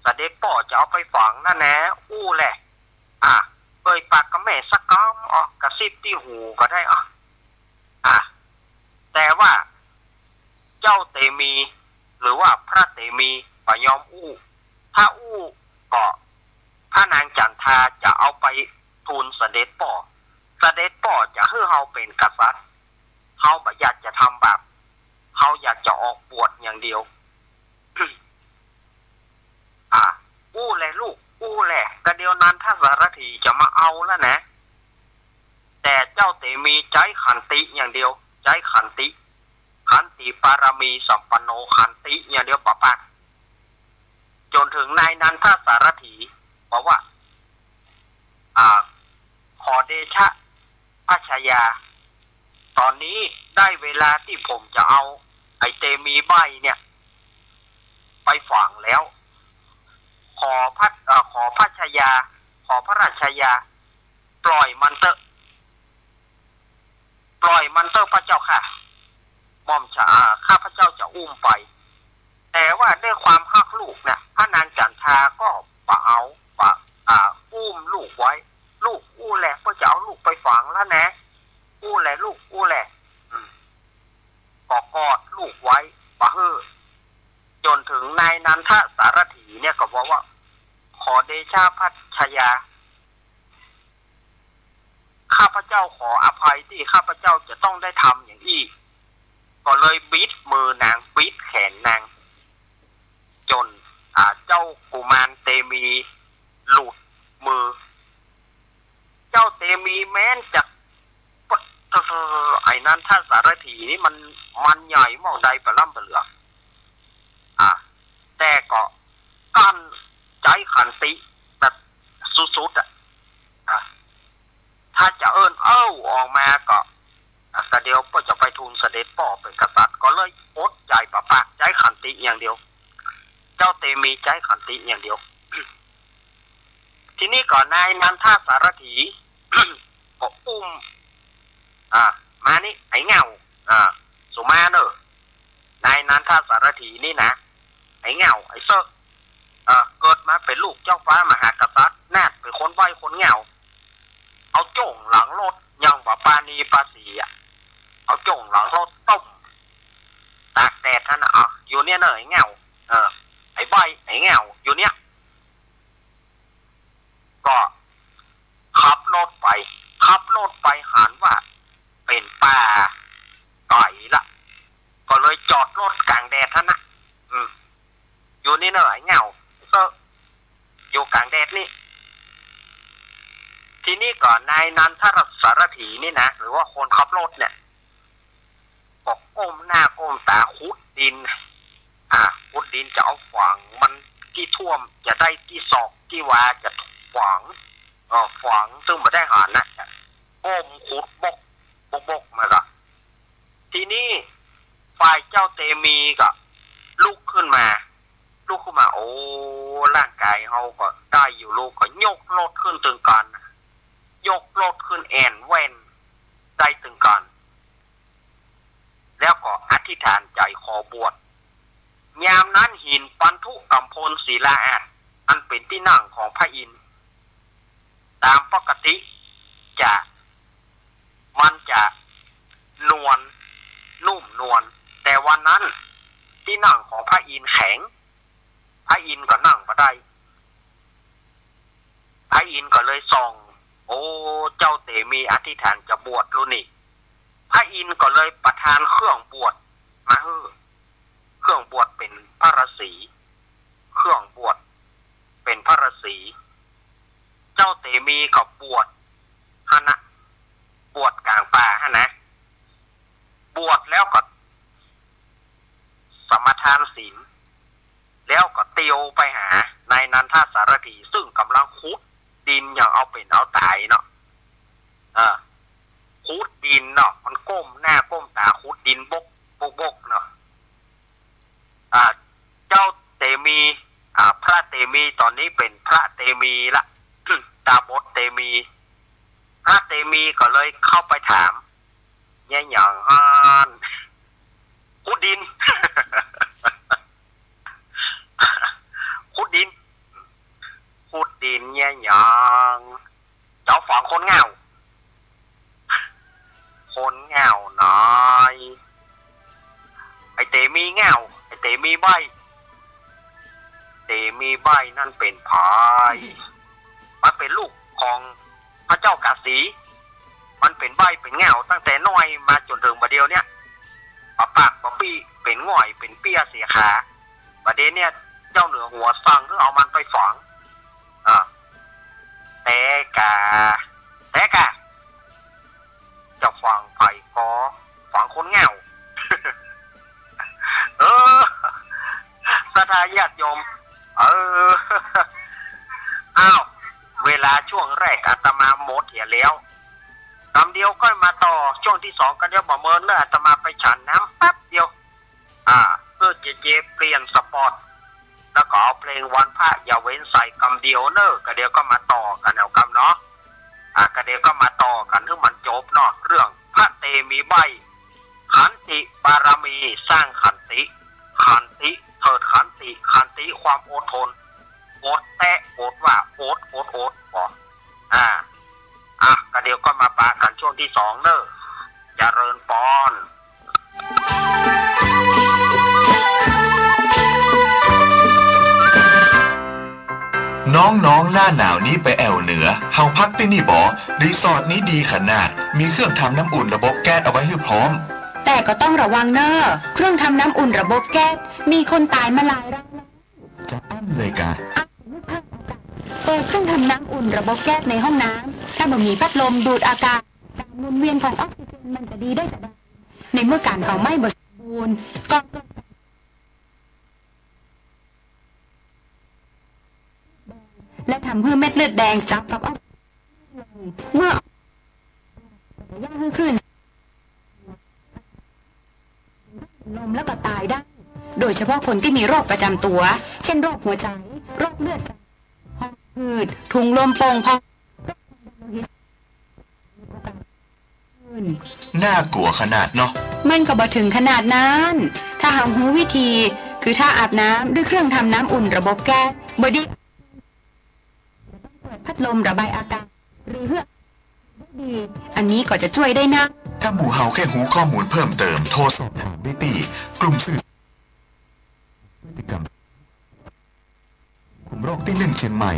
เสด็จพ่อจะเอาไปฝังนั่นนะแหละปากกับแม่สักก้มกระซิบที่หูก็ได้แต่ว่าเจ้าเตมีหรือว่าพระเตมีปยอมถ้าก็พระนางจันทาจะเอาไปทูลเสด็จพ่อจะให้เฮาเป็นกษัตริย์เฮาบ่อยากจะทำบาปเฮาอยากจะออกบวชอย่างเดียวแหละลูกแหละกระเดียวนั้นถ้าสารถีจะมาเอาแล้วนะแต่เจ้าเตมีใจขันติอย่างเดียวใจขันติปารมีสัมปันโนขันติอย่างเดียวปะจนถึงนายนั้นถ้าสารถีบอกว่าขอเดชะพระชายาตอนนี้ได้เวลาที่ผมจะเอาไอเตมีใบเนี่ยไปฝังแล้วขอพระชายาขอพระราชายาปล่อยมันเถอะพระเจ้าค่ะหม่อมจะข้าพระเจ้าจะอุ้มไปแต่ว่าด้วยความฮักลูกเนี่ยพระนางจันทาก็อุ้มลูกไว้ลูกแหละเพื่อจะเอาลูกไปฝังแล้วนะแหละลูกแหละกอดลูกไว้จนถึงนายนันทสารถีเนี่ยก็บอกว่า ขอเดชะพัชยาข้าพเจ้าขออภัยที่ข้าพเจ้าจะต้องได้ทำอย่างนี้ก็เลยบิดมือนางบิดแขนนางจนเจ้ากุมารเตมีหลุดมือเจ้าเตมีแม้นจากไอ้นั้นถ้าสารถีนี่มันใหญ่มองใดประล่ำประเหลือแต่ก็กั้นใจขันติแบบสุดถ้าจะเอิ้นออกมาก็เดียวก็จะไปทูลเสด็จพ่อเป็นกษัตริย์ก็เลยอดใจปากใจขันติอย่างเดียวเจ้าเตมีใจขันติอย่างเดียว ทีนี้ก่อนนายนันทสารถี ก็อุ้มมานี่ไอ้เงาสุมาเนอะนายนันทสารถีนี่นะไอ้เงาไอ้เซอเกิดมาเป็นลูกเจ้าฟ้ามหากษัตริย์น่าเป็นคนไว้คนเงาเอาจ่งหลังรถยังว่าปานีปาสีเอาจ่งหลังรถต้มตากแดดท่านอยู่เนี่ยเนอะไอ้เงาไอ้ใบไอ้เงาอยู่เนี่ยก็ขับรถไปหันว่าเป็นป่าไก่ละก็เลยจอดรถกลางแดดท่านนะอยู่นี่เนอะไอ้เงาก็อยู่กลางแดดนี่ทีนี้ก่อนนายนันทสารถีนี่นะหรือว่าคนขับรถเนี่ยบอกก้มหน้าก้มตาขุดดินขุดดินจะเอาฝังมันที่ท่วมจะได้ที่ศอกที่วาจะฝังซึ่งไม่ได้หานนะก้มขุดบกมาก็ทีนี้ฝ่ายเจ้าเตมีก็ลุกขึ้นมาโอ้ร่างกายเขาก็ได้อยู่ลูกก็ยกรถขึ้นถึงกันยกรถขึ้นแอนแว่นได้ถึงกันแล้วก็อธิษฐานใจขอบวชยามนั้นหินปันธุกัมพลศิลาอันเป็นที่นั่งของพระอินทร์ตามปกติมันจะนวลนุ่มนวลแต่วันนั้นที่นั่งของพระอินทร์แข็งพระอินทร์ก็นั่งมาได้พระอินทร์ก็เลยส่องโอ้เจ้าเตมีอธิษฐานจะบวชรู้นี่พระอินทร์ก็เลยประทานเครื่องบวชมาเครื่องบวชเป็นพระฤาษีเครื่องบวชเป็นพระฤาษีเจ้าเตมีก็บวชบวชกลางป่านะบวชแล้วก็สมทานศีลแล้วก็เตียวไปหานายนันทสารถีซึ่งกำลังขุดดินอย่างเอาเป็นเอาตายเนาะขุดดินเนาะมันก้มหน้าก้มตาขุดดินบกเนาะเจ้าเตมีพระเตมีตอนนี้เป็นพระเตมีละดาบดเตมีพระเตมีก็เลยเข้าไปถามเนี่ยอย่างขุดดิน ขุดดินเนี่ยอย่างเจ้าฝังคนเงาหน่อยไอเตมีเงาไอเตมีใบนั่นเป็นพายมันเป็นลูกของพระเจ้ากาสีมันเป็นใบเป็นเงาตั้งแต่น้อยมาจนถึงบัดเดียวเนี่ยปะปากปะปี้เป็นง่อยเป็นเปี้ยเสียขาบัดเดี๋ยวเนี่ยเจ้าเหนือหัวสั่งเพื่อเอามันไปฝังแต่กาจะฝังไปก็ฝังคนเงา สถาญาติโยมเวลาช่วงแรกอาตมาหมดเหี่ยแล้วคำเดียวก็มาต่อช่วงที่สองกันเดียวบ่เมินเลยอาตมาไปฉันน้ำแป๊บเดียวเพื่อเจเปลี่ยนสปอร์ตแล้วก็เอาเพลงวันพระอย่าเว้นใส่คำเดียวเนอะก็เดียวก็มาต่อกันเอาคำเนาะก็เดียวก็มาต่อกันถึงมันจบเนาะเรื่องพระเตมีใบขันติบารมีสร้างขันติเถิดขันติความอดทนอดแตะอดว่าอดบอกก็เดี๋ยวก็มาปะกันช่วงที่สองเนอะเจริญพร ณ น้องๆหน้าหนาวนี้ไปแอวเหนือเฮาพักที่นี่บ่รีสอร์ทนี้ดีขนาดมีเครื่องทำน้ำอุ่นระบบแก๊สเอาไว้ให้พร้อมแต่ก็ต้องระวังเนอะเครื่องทำน้ำอุ่นระบบแก๊สมีคนตายมาหลายรายแล้วจะอั้นเลยกะเปิดเครื่องทำน้ำอุ่นระบบแก๊สในห้องน้ำถ้าบ่มีพัดลมดูดอากาศการหมุนเวียนของออกซิเจนมันจะดีได้แต่ใดในเมื่อการเผาไหม้บ่สมบูรณ์ก็และทำให้เม็ดเลือดแดงจับกับออกซิเจนเมื่อย่างให้คลื่นลมแล้วก็ตายได้โดยเฉพาะคนที่มีโรคประจำตัวเช่นโรคหัวใจโรคเลือดหอบหืดถุงลมโป่งพองน่ากลัวขนาดเนาะมันก็บ่ถึงขนาดนั้นถ้าหารู้วิธีคือถ้าอาบน้ำด้วยเครื่องทำน้ำอุ่นระบบแก๊สบ่ดีเปิดพัดลมระบายอากาศหรือเฮือกดีอันนี้ก็จะช่วยได้นะถ้าหมู่เฮาแค่หูข้อมูลเพิ่มเติมโทรสอบถามได้ที่กลุ่มสื่อพฤติกรรมคุมโรคที่1เชียงใหม่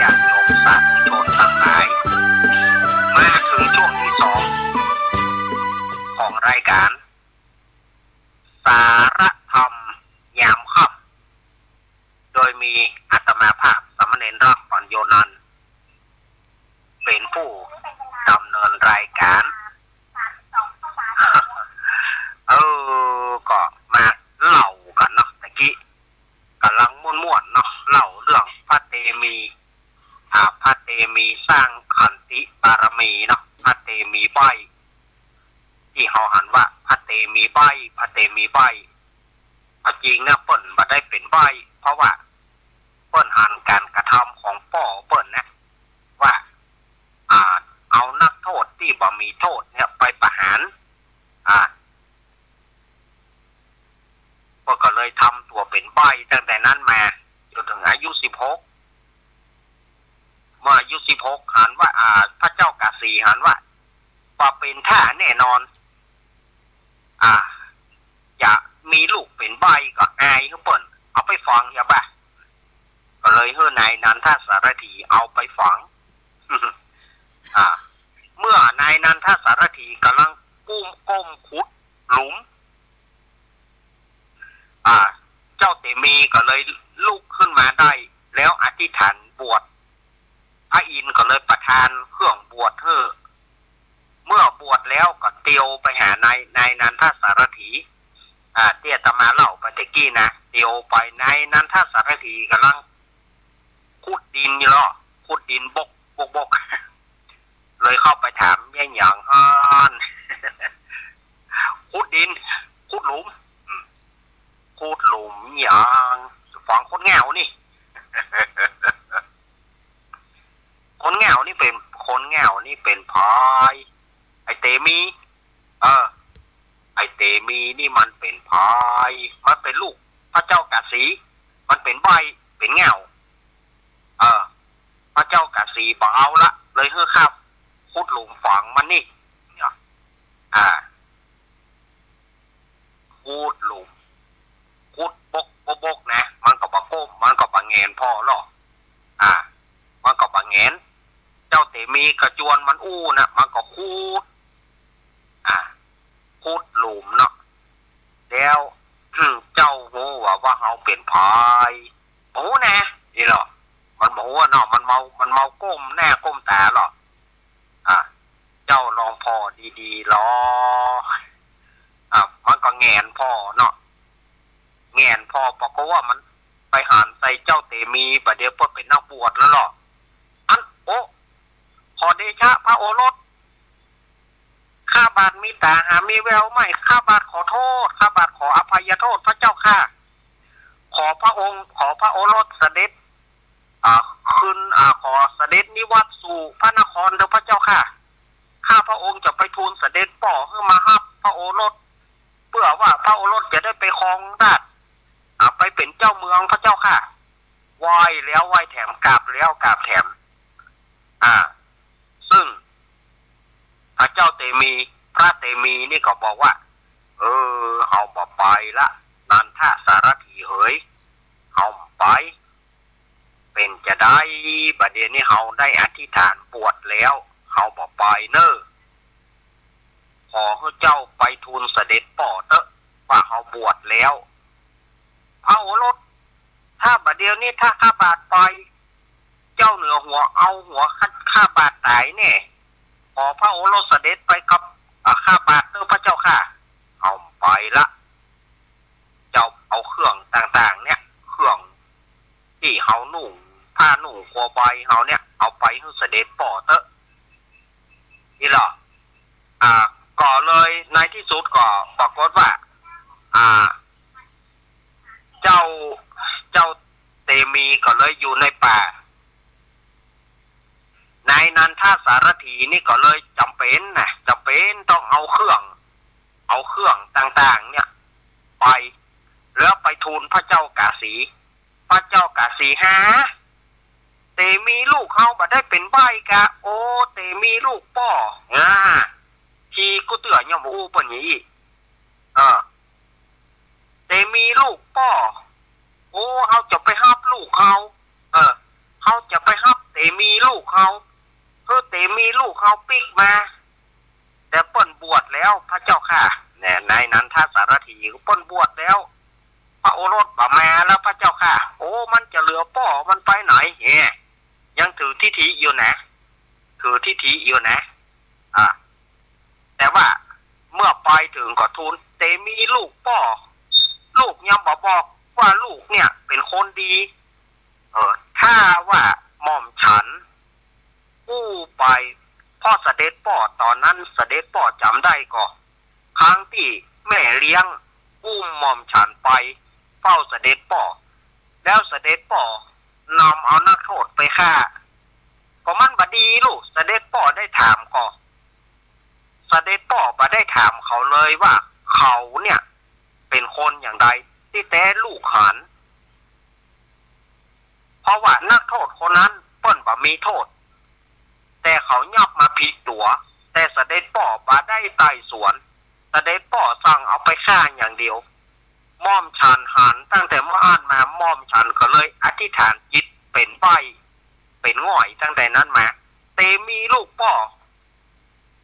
ญาติโยมสาธุชนทั้งหลายมาถึงช่วงที่2ของรายการ สารธรรมยามค่ำโดยมีอาตมาภาพสามเณรรักปัญโยนันท์เป็นผู้ดำเนินรายการ ก็มาเล่ากันเนาะตะกี้กำลังม่วนๆเนาะเล่าเรื่องพระเตมีพระเตมีสร้างขันติบารมีเนาะพระเตมีใบที่เขาหันว่าพระเตมีใบพระเตมีใบจริงนะเปิ้นบ่ได้เป็นใบเพราะว่าเปิ้นหันการกระทำของป่อเปิ้นนะว่าเอานักโทษที่บ่มีโทษเนี่ยไปประหารก็เลยทำตัวเป็นใบตั้งแต่นั้นมาจนถึงอายุ16เมื่ออายุ16หันว่าพระเจ้ากาสีหันว่าเป็นท่าแน่นอนอย่ามีลูกเป็นใบก็อายเขาเปิ่นเอาไปฝังอย่าบ้าก็เลยเฮือนายนันทสารถีเอาไปฝัง เมื่อนายนันทสารถีกำลังก้มขุดหลุมเจ้าเตมีก็เลยลุกขึ้นมาได้แล้วอธิษฐานบวชพระอินทร์ก็เลยประทานเครื่องบวชเมื่อบวชแล้วก็เตียวไปหานายนันทสารถีเตี้ยตมาเล่าไปตะกี้นะเตียวไปนายนันทสารถีกำลังขุดดินอยู่หรอขุดดินบก เลยเข้าไปถามแย่หยังฮานขุดดินขุดหลุมอย่างฝังคนเหงานี่ คนเหงานี่เป็นพายไอเตมีไอเตมีนี่มันเป็นพายมันเป็นลูกพระเจ้ากาสีมันเป็นใบเป็นเหงาพระเจ้ากาสีบอกเอาละเลยเฮ้อครับขุดหลุมฝังมันนี่ขุดหลุมขุดบกนะมันก็บะก้มมันก็บะแงนพ่อหรอมันก็บะแงนเจ้าเตมีกระจวนมันอู้นะมันก็ขุดหลุมเนาะแล้วเจ้าโหว่าเฮาเป็นพายหมูนะนี่หรอมันหมูเนาะมันเมาก้มแน่ก้มตาหรอเจ้าลองพอดีๆรอมันก็แงนพ่อเนาะแงนพ่อเพราะว่ามันไปหันใส่เจ้าเตมีประเดี๋ยวเพิ่นเป็นนักบวชแล้วหรอขอเดชะพระโอรสข้าบาทมีตาหามีแววไม่ข้าบาทขอโทษข้าบาทขออภัยโทษพระเจ้าข้าขอพระโอรสเสด็จขึ้นขอเสด็จนิวัตสู่พระนครเถิดพระเจ้าข้าข้าพระองค์จะไปทูลเสด็จป่อเพื่อมาฮับพระโอรสเพื่อว่าพระโอรสจะได้ไปครองราชไปเป็นเจ้าเมืองพระเจ้าค่ะไหว้แล้วไหว้แถมกราบแล้วกราบแถมซึ่งพระเจ้าพระเตมีนี่ก็บอกว่าเอาบ่ไปละนันทสารถีเฮ้ยเอาไปเป็นจะได้บัดเดี๋ยวนี้เฮาได้อธิษฐานบวชแล้วเฮาบ่ไปเนอะขอให้เจ้าไปทูลเสด็จป่อเถอะว่าเฮาบวชแล้วพระโอรสถ้าบัดเดี๋ยวนี้ถ้าข้าบาทไปเจ้าเหนือหัวเอาหัวข้าบาทตายแน่ขอพระโอรสเสด็จไปกับข้าบาทเถอะพระเจ้าค่ะเอาไปละเจ้าเอาเครื่องต่างๆเนี่ยเครื่องที่เฮานุ่งผ้านุ่งคอใบเฮาเนี่ยเอาไปให้เสด็จป่อเถอะนี่หรอก็เลยในที่สุดก็ปรากฏว่าเจ้าเตมีก็เลยอยู่ในป่านายนันทสารถีนี่ก็เลยจำเป็นต้องเอาเครื่องต่างๆเนี่ยไปแล้วไปทูลพระเจ้ากาสีหาเตมีลูกเขาบ่ได้เป็นใบกะโอ้เตมีลูกป่อทีกูเตือนย่อมอู้ปนนี้เตมีลูกป่อโอ้เขาจะไปฮับลูกเขาเขาจะไปฮับเตมีลูกเขาเพื่อเตมีลูกเขาปิกมาแต่เปิ้นบวชแล้วพระเจ้าค่ะ เนี่ยในนั้นถ้าสารถีก็ป้นบวชแล้วพระโอรสบ่มาแล้วพระเจ้าค่ะโอ้มันจะเหลือป่อมันไปไหนเนี่ยยังถือทิฐิอยู่นะถือทิฐิอยู่นะแต่ว่าเมื่อไปถึงก็ทูลเตมีลูกป่อลูกยังบอกว่าลูกเนี่ยเป็นคนดีถ้าว่าหม่อมฉันกู้ไปพ่อเสด็จป่อตอนนั้นเสด็จป่อจำได้ก็ครั้งที่แม่เลี้ยงอุ้มหม่อมฉันไปเฝ้าเสด็จป่อแล้วเสด็จป่อนำเอานักโทษไปฆ่าก็มันบดีลูกเสด็จป่อได้ถามก็เสด็จป่อบ่ได้ถามเขาเลยว่าเขาเนี่ยเป็นคนอย่างไรที่แต่ลูกหันเพราะว่านักโทษคนนั้นเปิ้นบ่มีโทษแต่เขายับมาผิดตัวแต่เสด็จป่อบ่ได้ไต่สวนเสด็จป่อสั่งเอาไปฆ่าอย่างเดียวม่อมฉันหันตั้งแต่เมื่ออ่านมาม่อมฉันก็เลยอธิษฐานจิตเป็นใบเป็นง่อยตั้งแต่นั้นมาเตมีลูกป่อ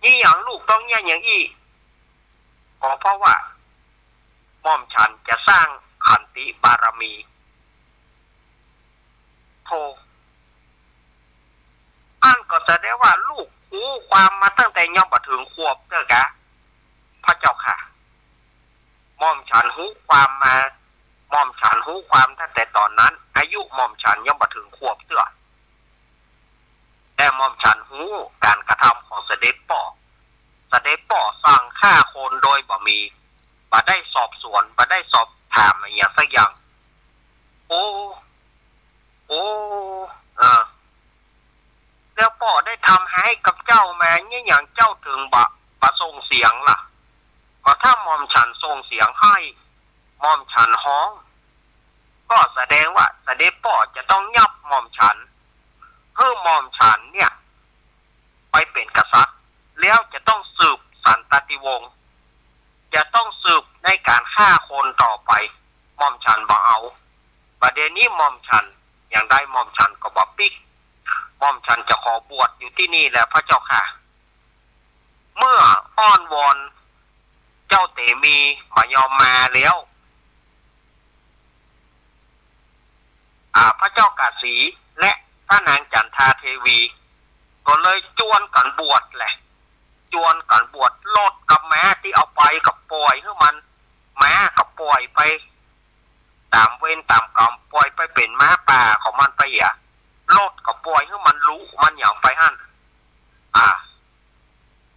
นี่อย่างลูกต้องอย่างอี้เพราะว่าม่อมฉันจะสร้างขันติบารมีโธอันก็แสดงว่าลูกรู้ความมาตั้งแต่ยังบ่ถึงขวบเด้อกะพระเจ้าค่ะม่อมฉันรู้ความมาม่อมฉันรู้ความตั้งแต่ตอนนั้นอายุม่อมฉันยังบ่ถึงขวบเด้อแต่ม่อมฉันรู้การกระทำของเสด็จป่อเสด็จป่อสั่งฆ่าคนโดยบ่ได้สอบสวนบ่ได้สอบถามอะไรอย่างสักอย่างโอ้แล้วป่อได้ทำให้กับเจ้ามาเนี่ยอย่างเจ้าถึงบะส่งเสียงล่ะก็ถ้ามอมฉันส่งเสียงให้มอมฉันฮ้องก็แสดงว่าเสด็จป่อจะต้องยับมอมฉันเพื่อมอมฉันเนี่ยไปเป็นกษัตริย์แล้วจะต้องสืบสันตติวงศ์จะต้องสืบในการฆ่าคนต่อไปมอมฉันบ่เอาประเด็นนี้มอมฉันอย่างได้มอมฉันก็บอกปิ๊กมอมฉันจะขอบวชอยู่ที่นี่แหละพระเจ้าค่ะเมื่ออ้อนวอนเจ้าเตมีบ่ยอมมาแล้วพระเจ้ากาสีและพระนางจันทาเทวีก็เลยจวนกันบวชแหละจวนกันบวชลดกับแม้ที่เอาไปกับปล่อยให้มันแม้กับปล่อยไปตามเวรตามกรรมปล่อยไปเป็นม้าป่าของมันไปลดกับปล่อยให้มันรู้มันอย่างไปหั่น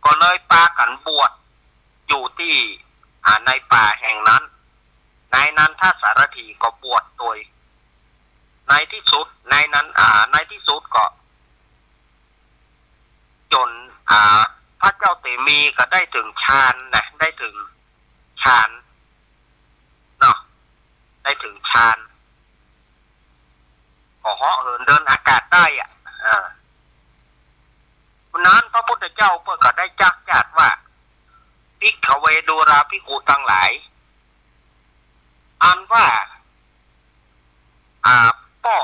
ก็เลยปากันบวชอยู่ที่ในป่าแห่งนั้นในนั้นถ้าสารถีก็บวชโดยในที่สุดในที่สุดก็จนพระเจ้าเตมีก็ได้ถึงฌานนะได้ถึงฌานเนาะได้ถึงฌานก็เหาะเหินเดินอากาศได้วันนั้นพระพุทธเจ้าเพื่อก็ได้จักจัดว่าภิกขเวดูราภิกขุทั้งหลายอันว่าป่อ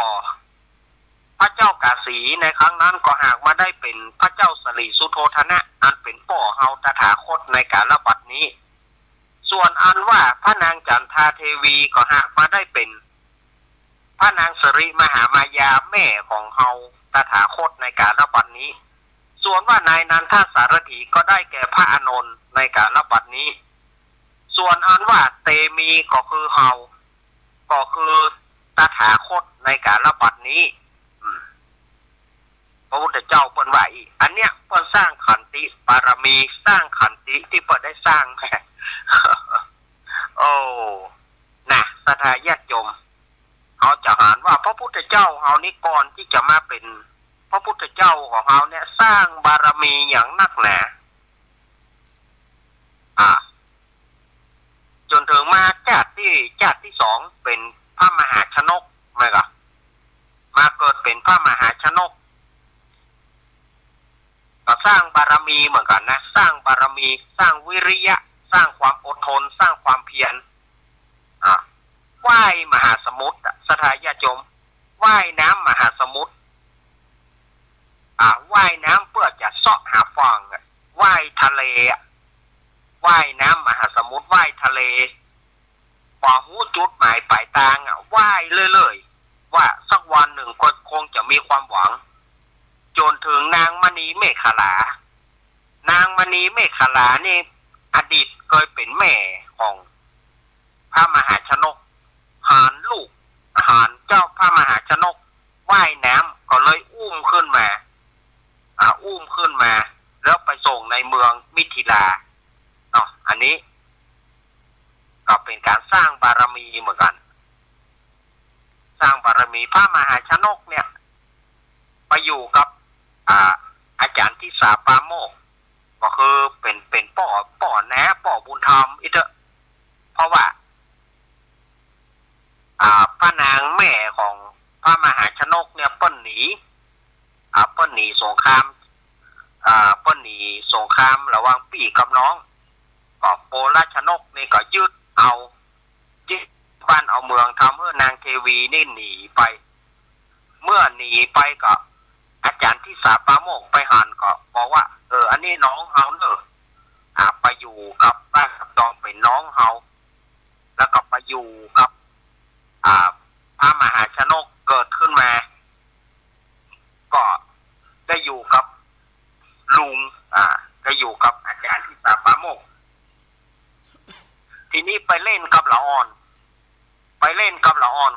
พระเจ้ากาสีในครั้งนั้นก็หากมาได้เป็นพระเจ้าสลีสุโธทนะอันเป็นป่อเฮาตถาคตในกาลบัดนี้ส่วนอันว่าพระนางจันทาเทวีก็หากมาได้เป็นพระนางสริมหามายาแม่ของเฮาตถาคตในกาลบัดนี้ส่วนว่านายนันทสารถีก็ได้แก่พระอานนท์ในกาลบัดนี้ส่วนอันว่าเตมีก็คือเฮาก็คือตถาคตในกาลบัดนี้พระพุทธเจ้าเปิ้นว่าอีกอันเนี้ยเปิ้นสร้างขันติบารมีสร้างขันติที่เปิ้นได้สร้าง โอ้นะศรัทธาญาติโยมเขาจะหานว่าพระพุทธเจ้าเฮานี่ก่อนที่จะมาเป็นพระพุทธเจ้าของเฮาเนี่ยสร้างบารมีอย่างนักหนาจนถึงมาชาติที่สองเป็นพระมหาชนกไหมครับมาเกิดเป็นพระมหาชนกก็สร้างบารมีเหมือนกันนะสร้างบารมีสร้างวิริยะสร้างความอดทนสร้างความเพียรว่ายมหาสมุทรศรัทธาญาติโยมว่ายน้ำมหาสมุทรว่ายน้ำเพื่อจะเสาะหาฟองว่ายทะเลว่ายน้ำมหาสมุทร ว่ายทะเลพอหูจุดหมายปลายทางว่ายเลยว่าสักวันหนึ่งก็คงจะมีความหวังจนถึงนางมณีเมขลานางมณีเมขลานี่อดีตเคยเป็นแม่ของพระมหาชนกหานลูกหานเจ้าพระมหาชนกว่ายน้ำก็เลยอุ้มขึ้นมาแล้วไปส่งในเมืองมิถิลาเนาะอันนี้ก็เป็นการสร้างบารมีเหมือนกันสร้างบารมีพระมหาชนกเนี่ยไปอยู่กับอาจารย์ที่สาปาโมกก็คือเป็นป่อแหนป่อบุญธรรมอีเถอะเพราะว่าพระนางแม่ของพระมหาชนกเนี่ยเปิ้นหนีสงครามระหว่างปี่กับน้องก็โปราชนกนี่ก็ยึดบ้านเอาเมืองทำให้นางเทวีนี่หนีไปเมื่อหนีไปก็อาจารย์ที่สาปาโมกไปหันก็บอกว่าอันนี้น้องเฮาเนอะไปอยู่กับบ้านกับตองเป็นน้องเฮาแล้วก็ไปอยู่กับพระมหาชนกเกิดขึ้นมาก็ได้อยู่กับลุงก็อยู่กับอาจารย์ที่สาปาโมกทีนี้ไปเล่นกับละอ่อน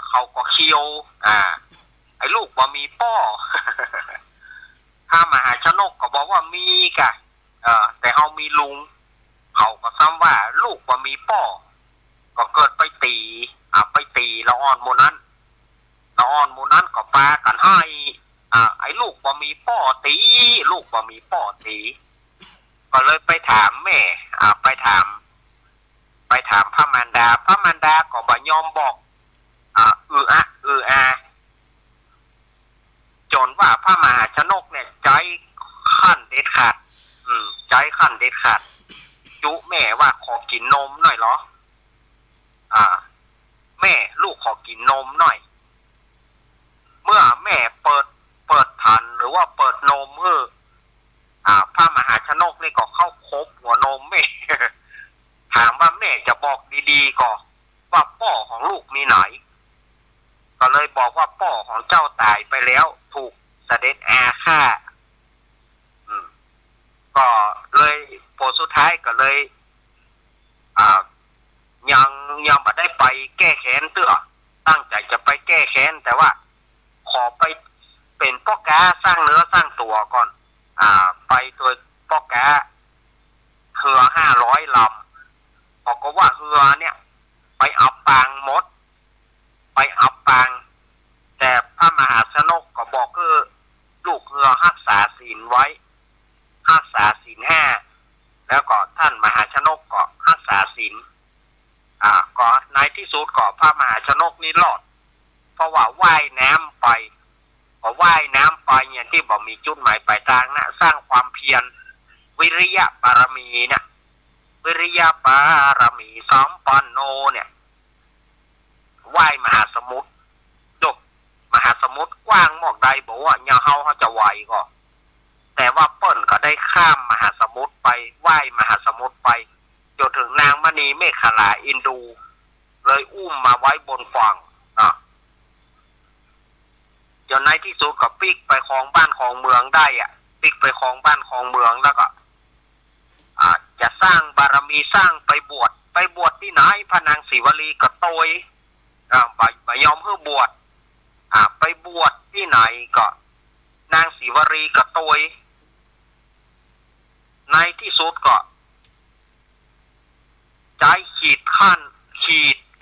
เขาก็เคียวไอ้ลูกบ่มีป้อ พระมหาชนกก็บอกว่ามีกะแต่เฮามีลุงเขาก็ซ้ำว่าลูกบ่มีป้อก็เกิดไปตีละอ่อนโมนั้นก็ปากันให้ไอ้ลูกบ่มีป้อตีก็เลยไปถามแม่ไปถามพระมารดาก็บ่ยอมบอกจนว่าพระมหาชนกเนี่ยใจขั้นเด็ดขาดจุแม่ว่าขอกินนมหน่อยเหรอแม่ลูกขอกินนมหน่อยเมื่อแม่เปิดทันหรือว่าเปิดนมพระมหาชนกนี่ก็เข้าคบหัวนมแม่ ถามว่าแม่จะบอกดีๆก็ว่าพ่อของลูกมีไหนก็เลยบอกว่าพ่อของเจ้าตายไปแล้วถูกเสด็จอาฆ่าก็เลยผลสุดท้ายก็เลยยังไม่ได้ไปแก้แค้นตั้งใจจะไปแก้แค้นแต่ว่าขอไปเป็นพ่อค้าสร้างเนื้อสร้างตัวก่อนไปโดยพ่อค้าเรือ500 ลำบอกว่าเรือเนี่ยไปอับปางหมดแต่พระมหาชนกก็บอกคือลูกเรือรักษาศีลไว้รักษาศีล5แล้วก็ท่านมหาชนกก็รักษาศีลก็ในที่สุดก็พระมหาชนกนี่รอดเพราะว่าว่ายน้ำไปเนี่ยที่บอกมีจุดหมายปลายทางนะสร้างความเพียรวิริยะบารมีเนี่ยวิริยะบารมีสัมปันโนเนี่ยว่ายมหาสมุทรมหาสมุทรกว้างมอกใดบอกว่าเนี่ยเขาจะไหวก็แต่ว่าเปิ้นก็ได้ข้ามมหาสมุทรไปว่ายมหาสมุทรไปจนถึงนางมณีเมขลาอินดูเลยอุ้มมาไว้บนฝั่งจนในที่สุดก็ปิกไปครองบ้านครองเมืองได้ปิกไปครองบ้านครองเมืองแล้วก็จะสร้างบารมีสร้างไปบวชที่ไหนพระนางศรีวลีก็โตยไปยอมเพื่อบวชไปบวชที่ไหนก็นางศรีวลีก็โตยในที่สุดก็ใจขีด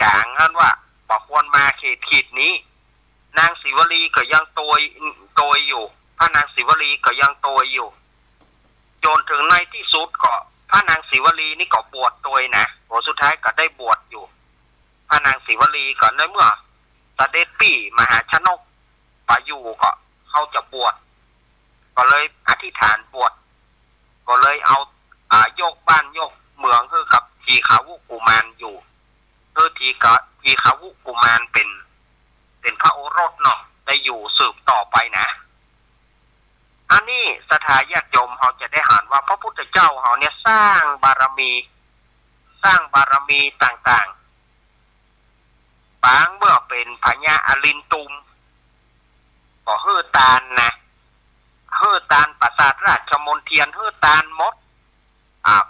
กลางนั่นว่าบอกควรมาขีดนี้นางศรีวลีก็ยังโตยอยู่พระนางศรีวลีก็ยังโตยอยู่จนถึงในที่สุดก็พระนางศรีวลีนี่ก็บวชโดยนะผลสุดท้ายก็ได้บวชอยู่พระนางศรีวลีก็ในเมื่อเสด็จปี่มหาชนกไปอยู่ก็เขาจะบวชก็เลยอธิษฐานบวชก็เลยเอายกบ้านยกเมืองคือกับทีขาวุกุมารอยู่คือทีขาวุกุมารเป็นพระโอรสเนาะได้อยู่สืบต่อไปนะอันนี้สถาญาติโยมเขาจะได้เห็นว่าพระพุทธเจ้าเขาเนี่ยสร้างบารมี สร้างบารมีต่างๆปางเมื่อเป็นพญาอลินตุมก็เฮือตาลนะเฮือตาลปราสาทราชมนเทียนเฮือตาลมด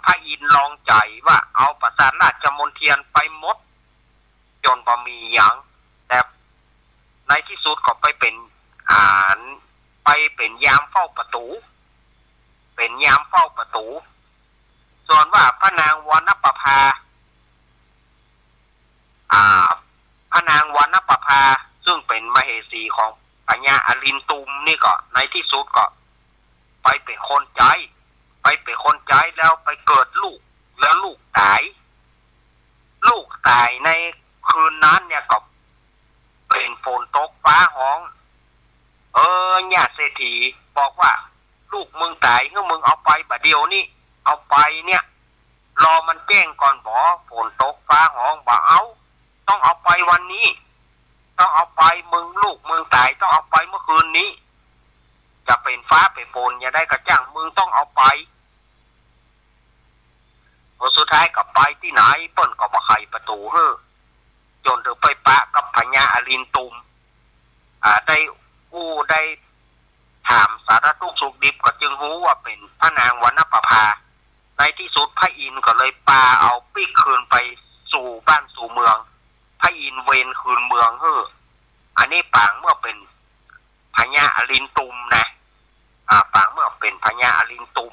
พระอินทร์ลองใจว่าเอาปราสาทราชมนเทียนไปมดจนบ่มีหยังแต่ในที่สุดก็ไปเป็นยามเฝ้าประตูเป็นยามเฝ้าประตูส่วนว่าพระนางวรรณประภาพระนางวรรณประภาซึ่งเป็นมเหสีของพญาอลินตุมนี่ก็ในที่สุดก็ไปเป็นคนใจแล้วไปเกิดลูกแล้วลูกตายในคืนนั้นเนี่ยก็เป็นฝนตกฟ้าห้องญาติเศรษฐีบอกว่าลูกมึงตายเมื่อมึงเอาไปบัดเดียวนี่เอาไปเนี่ยรอมันแจ้งก่อนบ่ฝนตกฟ้าห้องบ่เอาต้องเอาไปวันนี้ต้องเอาไปลูกมึงตายต้องเอาไปเมื่อคืนนี้จะเป็นฟ้าเป็นฝนอย่าได้กระจ่างมึงต้องเอาไปพอสุดท้ายก็ไปที่ไหนเปิ้นก็บ่ไขประตูเฮ้อจนถึงไปปะกับพญาอลินตุมได้ถามสารทุกข์สุขดิบก็จึงรู้ว่าเป็นพระนางวรรณประภาในที่สุดพระอินทร์ก็เลยปาเอาปีกคืนไปสู่บ้านสู่เมืองพระอินทร์เวนคืนเมืองเฮ้ออันนี้ปางเมื่อเป็นพญาอลินตุมนะปางเมื่อเป็นพญาอลินตุม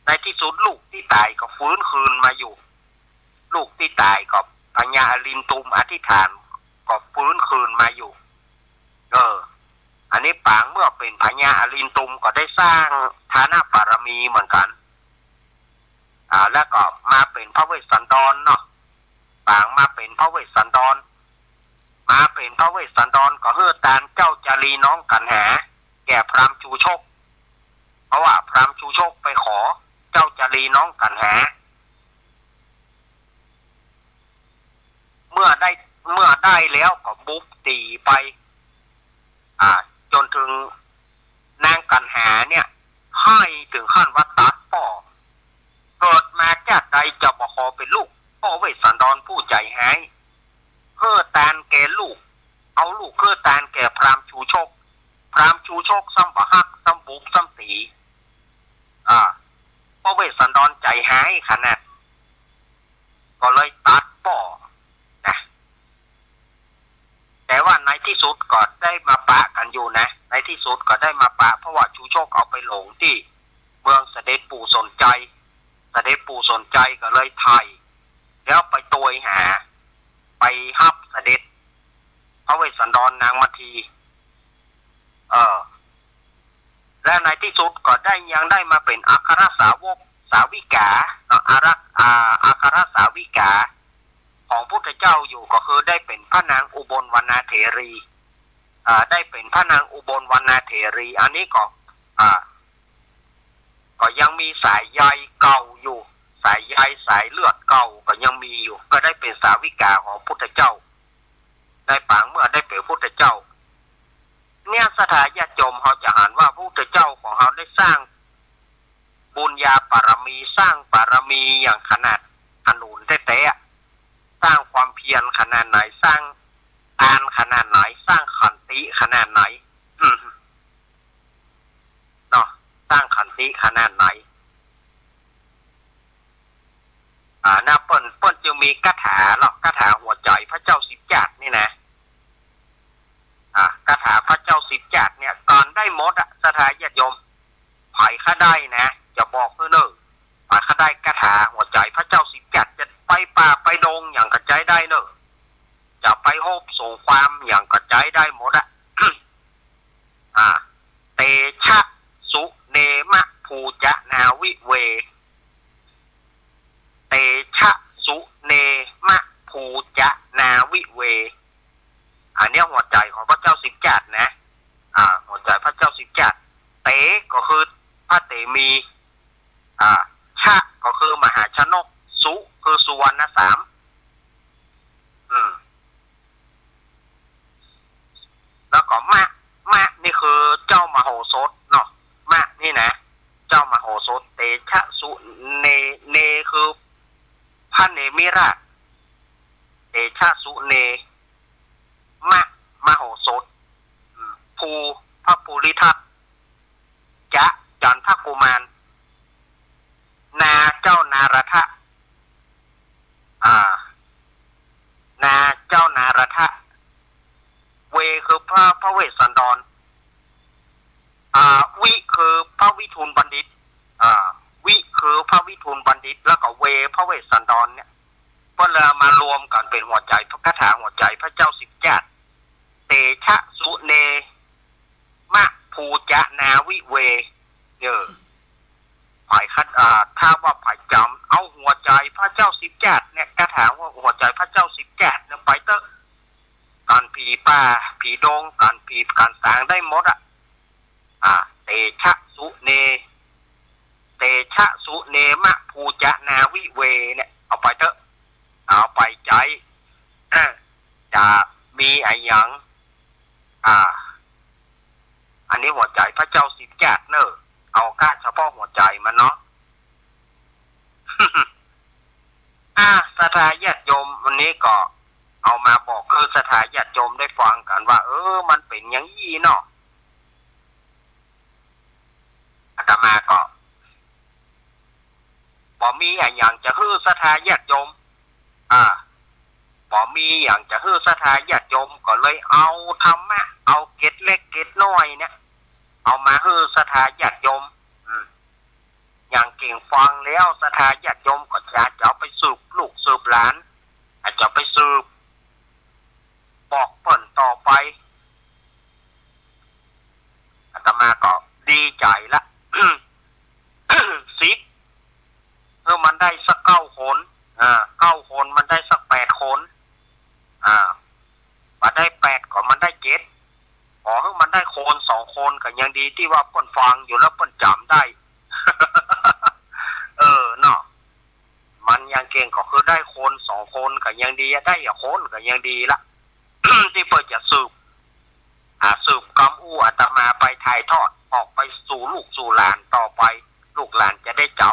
ในที่สุดลูกที่ตายก็ฟื้นคืนมาอยู่ลูกที่ตายก็พญาอลินตุมอธิษฐานก็ฟื้นคืนมาอยู่อันนี้ปางเมื่อเป็นพญาอลินตุมก็ได้สร้างฐานะบารมีเหมือนกันแล้วก็มาเป็นพระเวสสันดรเนาะปางมาเป็นพระเวสสันดรก็เฮือตานเจ้าจารีน้องกันหาแก่พราหมณ์ชูชกเพราะว่าพราหมณ์ชูชกไปขอเจ้าจารีน้องกันหาเมื่อได้แล้วก็บุกตีไปจนถึงนางกันหาเนี่ยให้ถึงขั้นว่าตัดป่อเกิดมาจากใดจะบ่ขอเป็นลูกพ่อเวสสันดรผู้ใจหายเพื่อตานแก่ลูกเอาลูกเพื่อตานแก่พราหมณ์ชูชกซ้ำบะฮักซ้ำบุกซ้ำตีพ่อเวสสันดรใจหายขนาดก็เลยตัดป่อนะแต่ว่าในที่สุดก็ได้มาปะกันอยู่นะในที่สุดก็ได้มาปะเพราะว่าชูชกเอาไปหลงที่เมืองเสด็จปู่สนใจก็เลยไทยแล้วไปตัวหาไปฮับเสด็จพระเวสสันดรนางมัททีและในที่สุดก็ยังได้มาเป็นอัครสาวกสาวิกาอัครสาวิกาของพุทธเจ้าอยู่ก็คือได้เป็นพระนางอุบลวรรณเถรีได้เป็นพระนางอุบลวรรณเถรีอันนี้ก็ยังมีสายใยเก่าอยู่สายใยสายเลือดเก่าก็ยังมีอยู่ก็ได้เป็นสาวิกาของพุทธเจ้าได้ปางเมื่อได้เป็นพุทธเจ้าเนี่ยสถาญาติโยมเขาจะหันว่าพุทธเจ้าของเขาได้สร้างบุญญาบารมีสร้างบารมีอย่างขนาดขนุนแท้ๆสร้างความเพียรขนาดไหนสร้างทานขนาดไหนสร้างขันติขนาดไหนเนาะสร้างขันติขนาดไหนนะเปิ้นจะมีคาถาหรอกคาถาหัวใจพระเจ้าสิบจักรนี่นะคาถาพระเจ้าสิบจักรเนี่ยก่อนได้หมดสถาญาติโยมไผ่ข้าได้นะจะบอกเพื่อเนอะไผ่ข้าได้คาถาหัวใจพระเจ้าสิบจักรจะไปป่าไปดงอย่างกระจายได้เนอะจะไปโฮบส่งความอย่างกระจายได้หมดเตชะสุเนมะภูจะนาวิเวเตชะสุเนมะภูจะนาวิเวอันนี้หัวใจของพระเจ้าสิบจักรนะหัวใจพระเจ้าสิบจักรเตก็คือพระเตมีชะก็คือมหาชนกสุคือสุวรรณสามแล้วก็มะนี่คือเจ้ามโหสถเนาะมะนี่นะเจ้ามโหสถเตชะสุเนคือพระเนมิรา างว่าหัวใจพระเจ้าสิบแกะเนี่ยไปเตอะการผีป่าผีดงการผีการสางได้หมดเตชะสุเนมะภูจะนาวิเวเนี่ยเอาไปเถอะเอาไปใจจะมีอะไรอย่างอันนี้หัวใจพระเจ้าสิบแกะเนอะเอาก้าเฉพาะหัวใจมันเนาะ สถาญาติโยมวันนี้ก็เอามาบอกคือสถาญาติโยมได้ฟังกันว่ามันเป็นอย่างนี้เนาะอาตมาก็บ่มีอย่างจะฮื้อสถาญาติโยมบ่มีอย่างจะฮื้อสถาญาติโยมก็เลยเอาธรรมะเอาเกร็ดเล็กเกร็ดน้อยเนี่ยเอามาฮื้อสถาญาติโยมอย่างเก่งฟังแล้วสถาญาติโยมก็จะเอาไปสืบลูกสืบหลานอาจจะไปสืบบอกเปิ่นต่อไปอาตมาก็ดีใจละ สิมันได้สัก9 คน9 คนมันได้สัก8 คนมาได้8ก็มันได้7ขอให้มันได้คน2 คนก็ยังดีที่ว่าเปิ่นฟังอยู่แล้วเปิ่นจำได้ เนาะมันยังเก่งก็คือได้คน2 คนก็ยังดีได้คนก็ยังดีละ ที่เปิดจะสืบกำอู้อาตมาไปถ่ายทอดออกไปสู่ลูกสู่หลานต่อไปลูกหลานจะได้จ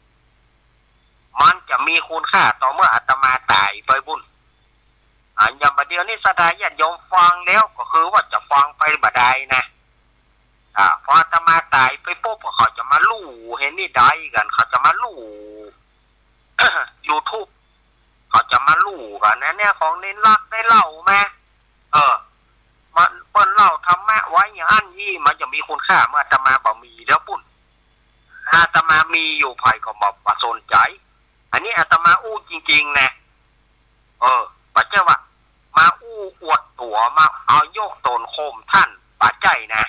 ำมันจะมีคุณค่าต่อเมื่ออาตมาตายไปบุญอย่างประเดี๋ยวนี้สดาญาติโยมฟังแล้วก็คือว่าจะฟังไปบ่ได้นะพออาตมาตายไปปุ๊บเขาจะมาลู่เห็นนี่ได้กันเขาจะมาลู่ YouTube เขาจะมาลู่กันนะเนี่ยของเน้นรักได้เล่าแม่มันเปิ้นเล่าธรรมะไว้อย่างอันยี่มันจะมีคุณค่าเมื่ออาตมาบ่มีแล้วปุ่นอาตมามีอยู่ไผก็บ่สนใจอันนี้อาตมาอู้จริงๆนะปัจเจ้าว่ามาอู้อวดตัวมาเอาโยกตนโคมท่านปัจจัยนะ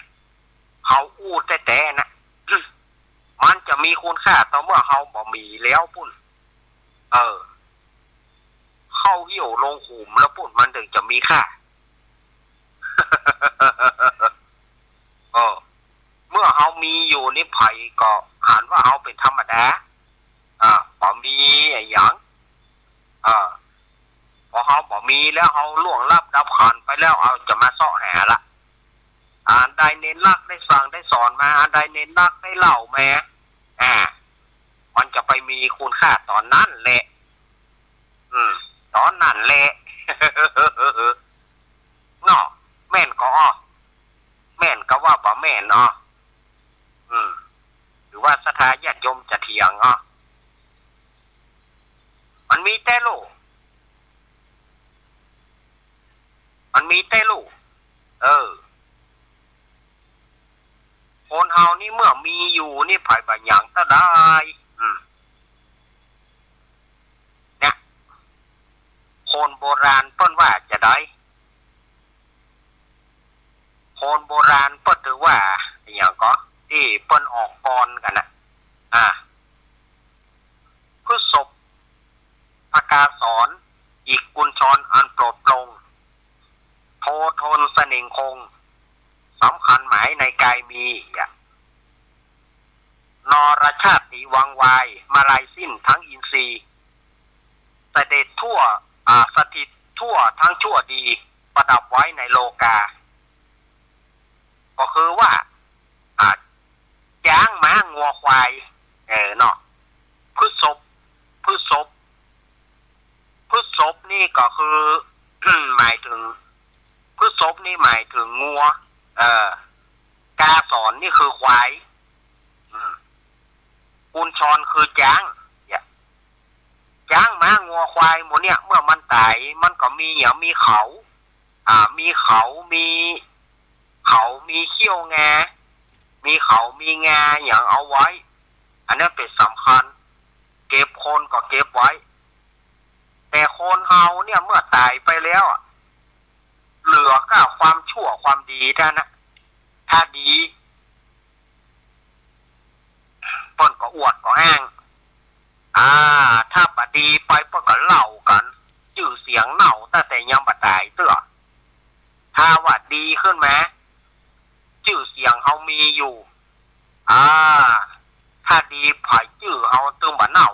เขาอู้แต่นะ มันจะมีคุณค่าต่อเมื่อเขาบ่มีแล้วปุ่นเข้าเหี่ยวลงหุมแล้วปุ่นมันถึงจะมีค่า เมื่อเขามีอยู่นี่ไผก็อ่านว่าเขาเป็นธรรมดาบ่มีอย่างพอเขาบ่มีแล้วเขาล่วงลับดับขันไปแล้วเอาจะมาเสาะแห่ละได้เน้นรักได้สั่งได้สอนมาได้เน้นรักได้เล่าแม่มันจะไปมีคุณค่าตอนนั้นแหละตอนนั้นแหละ เนาะแม่นก็แม่นก็ว่าบ่แม่นเนาะหรือว่าสถาญาติโยมจะเถียงมันมีแต่ลูกคนเฮานี่เมื่อมีอยู่นี่ไผบ่หยังก็ได้เนี่ยคนโบราณเพิ่นว่าจะได้คนโบราณเพิ่นถือว่าอย่างก็ที่เพิ่นออกก่อนกันนะพฤษภพกาสอนอีกกุญชรอันโปรดปรนโททนเสน่ห์คงสำคัญหมายในกายมีนรชาติวังวายมาลายสิ้นทั้งอินทรีย์เสด็จทั่วสถิตทั่วทั้งชั่วดีประดับไว้ในโลกาก็คือว่าจ้างม้างัวควายเนาะพฤษภนี่ก็คือ หมายถึงพฤษภนี่หมายถึงงัวกาสอนนี่คือควายกุญชรคือจ้างม้างัวควายหมดเนี่ยเมื่อมันตายมันก็มีมีเขามีเขี้ยวงามีเขามีงาอย่างเอาไว้อันนี้เป็นสำคัญเก็บคนก็เก็บไว้แต่คนเฮาเนี่ยเมื่อตายไปแล้วเหลือก็ความชั่วความดีเท่านั้นถ้าดีเปิ้นก็อวดก็อ้างถ้าบัด ดีไปเพื่อก็เล่ากันชื่อเสียงเน่าตั้งแต่ยังบัดตายเตื้อถ้าว่าดีขึ้นไหมชื่อเสียงเขามีอยู่ถ้าดีผ่ายชื่อเขาตึงบัดเน่า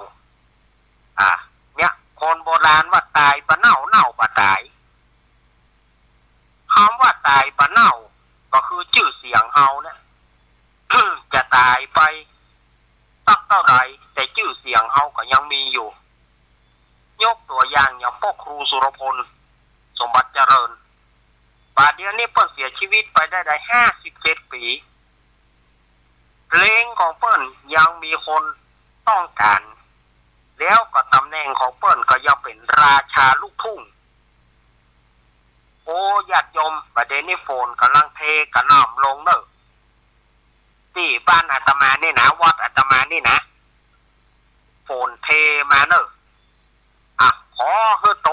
เนี่ยคนโบราณว่าตายบัดเน่าเน่าบัดตายคำว่าตายบัดเน่าก็คือชื่อเสียงเขาเนี่ย จะตายไปสักเท่าไหร่แต่ชื่อเสียงเขาก็ยังมีอยู่ยกตัวอย่างพ่อครูสุรพลสมบัติเจริญป่าเดี๋ยวนี้เปิ้ลเสียชีวิตไปได้57 ปีเพลงของเปิ้ลยังมีคนต้องการแล้วก็ตำแหน่งของเปิ้ลก็ยังเป็นราชาลูกทุ่งโอ้ญาติโยมประเด็นนี้โฟนกำลังเทกระหน่ำลงเนอะที่บ้านอาตมานี่นะวัดอาตมานี่นะโฟนเทมาเนอะขอคือต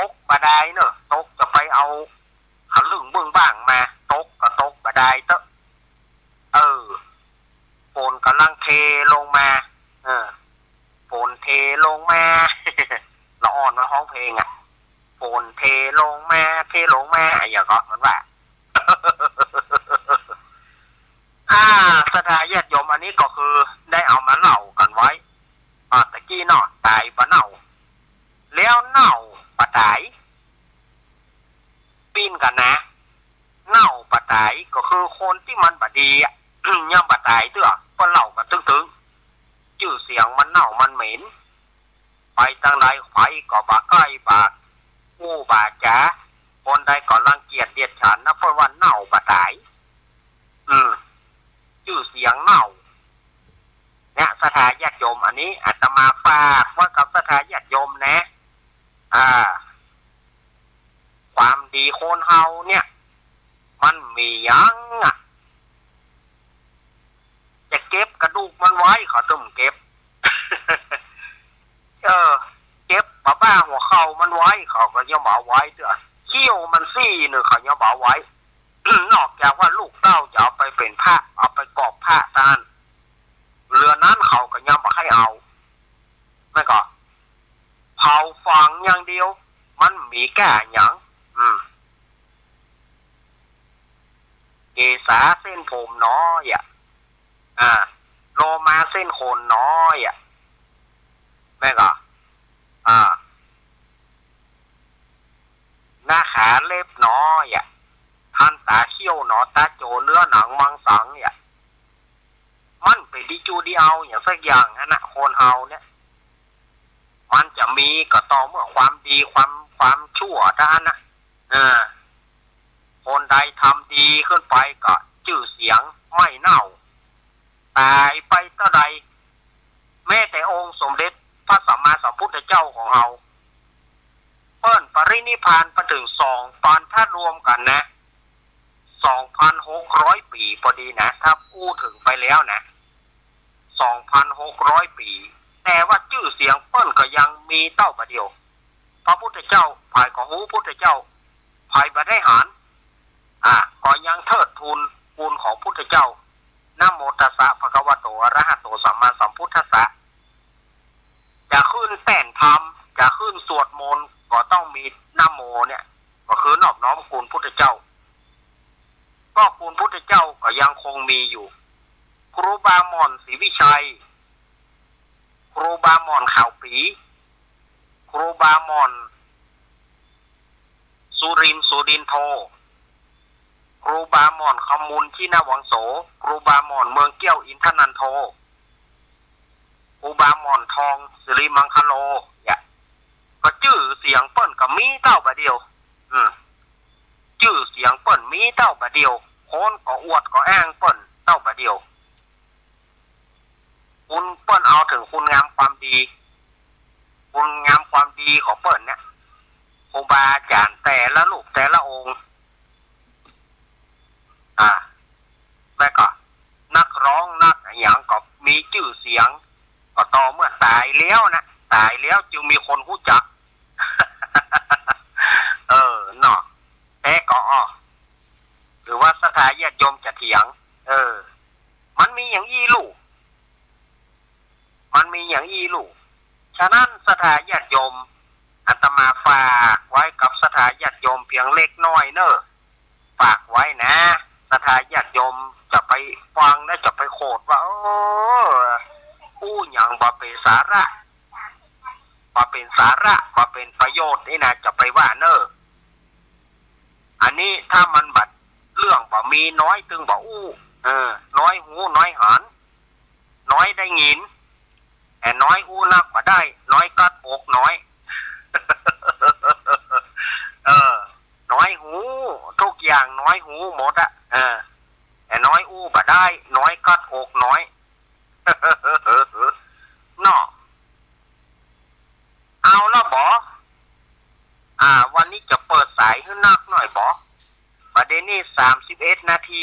กบาดายเนอะตกจะไปเอาหาลึงเบื้องบ้างมาตกก็ตกบาดายเตอะโฟนกำลังเทลงมาโฟนเทลงมา ละอ่อนมาห้องเพลงโฟนเทลงมาอย่างก็มันว่า สถาญาติโยมอันนี้ก็คือได้เอามาเล่ากันไว้ตะกี้เนาะตายปะเน่าแล้วเน่าปะตายปีนกันนะเน่าปะตายก็คือคนที่มันบดีย่ำปะตายเตื้อก็เล่ากันตึงชื่อเสียงมันเน่ามันเหม็นไปทางใดไฟก็บาใกล้บากู้บาจ๋าคนใดก็รังเกียจเดียดฉันนะเพราะว่าเน่าปะตายชื่อเสียงเน่าเนี่ยสถาญาติโยมอันนี้อาตมาฝากไว้กับสถาญาติโยมนะความดีโคนเฮาเนี่ยมันมียังจะเก็บกระดูกมันไว้เขาต้องเก็บ เก็บบ้าหัวเข่ามันไว้เขาก็ย่อมเอาไว้เถอะเขี้ยวมันซี่หนึ่งเขาย่อมเอาไว้ นอกจากว่าลูกเต้าจะเอาไปเป็นผ้าเอาไปกอบผ้าตานเรือนั้นเขาก็ย่อมมาให้เอาไม่ก็เผาฝังอย่างเดียวมันมีแก่หยังเกษาเส้นผมน้อยโลมาเส้นโคนน้อยไม่ก็หน้าขาเล็บน้อยท่านตาเขี้ยวหนอตาโจเนื้อหนังมังสังมันไปดิจูดีเอาอย่างสักอย่างนะคนเฮาเนี่ยมันจะมีก็ต่อเมื่อความดีความชั่วด้านนะคนใดทำดีขึ้นไปก็ชื่อเสียงไม่เน่าตายไปเท่าใดแม้แต่องค์สมเด็จพระสัมมาสัมพุทธเจ้าของเราเปิ้นปรินิพพานไปถึง2,000ถ้ารวมกันนะ2,600 ปีพอดีนะถ้าพูดถึงไปแล้วนะ2,600 ปีแต่ว่าชื่อเสียงเปิ้นก็ยังมีเต้าประเดียวพระพุทธเจ้าภายของพุทธเจ้าภายบริหารก็ยังเทิดทูนบุญของพุทธเจ้านะโมตัสสะภะคะวะโตอะระหะโตสัมมาสัมพุทธัสสะจะขึ้นแต่นธรรมจะขึ้นสวดมนต์ก็ต้องมีนะโมเนี่ยก็คือนอบน้อมคุณพุทธเจ้าก็คุณพุทธเจ้าก็ยังคงมีอยู่ครูบาหม่อนศรีวิชัยครูบาหม่อนข่าวปีครูบาหม่อนสุรินโทครูบาหม่อนขมุลที่นาวังโสครูบาหม่อนเมืองเกี้ยวอินทนันโทครูบาหม่อนทองสิริมังคโลก็ชื่อเสียงเปิ้นก็มีเต้าบะเดียวชื่อเสียงเปิ้นมีเต้าบะเดียวคนก็อวดก็อ้างเปิ้นเต้าบะเดียวคุณเปิ้นเอาถึงคุณงามความดีคุณงามความดีของเปิ้นเนี่ยครูบาอาจารย์แต่ละลูกแต่ละองค์แล้วก็นักร้องนักอย่างก็มีชื่อเสียงก็ต่อเมื่อตายแล้วนะตายแล้วจึงมีคนรู้จัก เนาะแต่ก็หรือว่าสถาญาติโยมจะเถียงมันมีอย่างอี้ลูกฉะนั้นสถาญาติโย มอาตมาฝากไว้กับศรัทธาญาติโยมเพียงเล็กน้อยเนอะฝากไว้นะศรัทธาญาติโยมจะไปฟังและจะไปโคดว่าผู้อย่างบ่เป็นสาระบ่เป็นประโยชน์นี่นะจะไปว่าเนอะอันนี้ถ้ามันบัดเรื่องบ่มีน้อยตึงบ่น้อยหูน้อยหันน้อยได้ยินแต่น้อยหูนักบ่ได้น้อยกัดอกน้อย น้อยหูทุกอย่างน้อยหูหมดอะแต่น้อยอู้บ่ได้น้อยกัดอกน้อย เนาะเอาแล้วบอวันนี้จะเปิดสายให้นักหน่อยบอประเด็นนี้31 นาที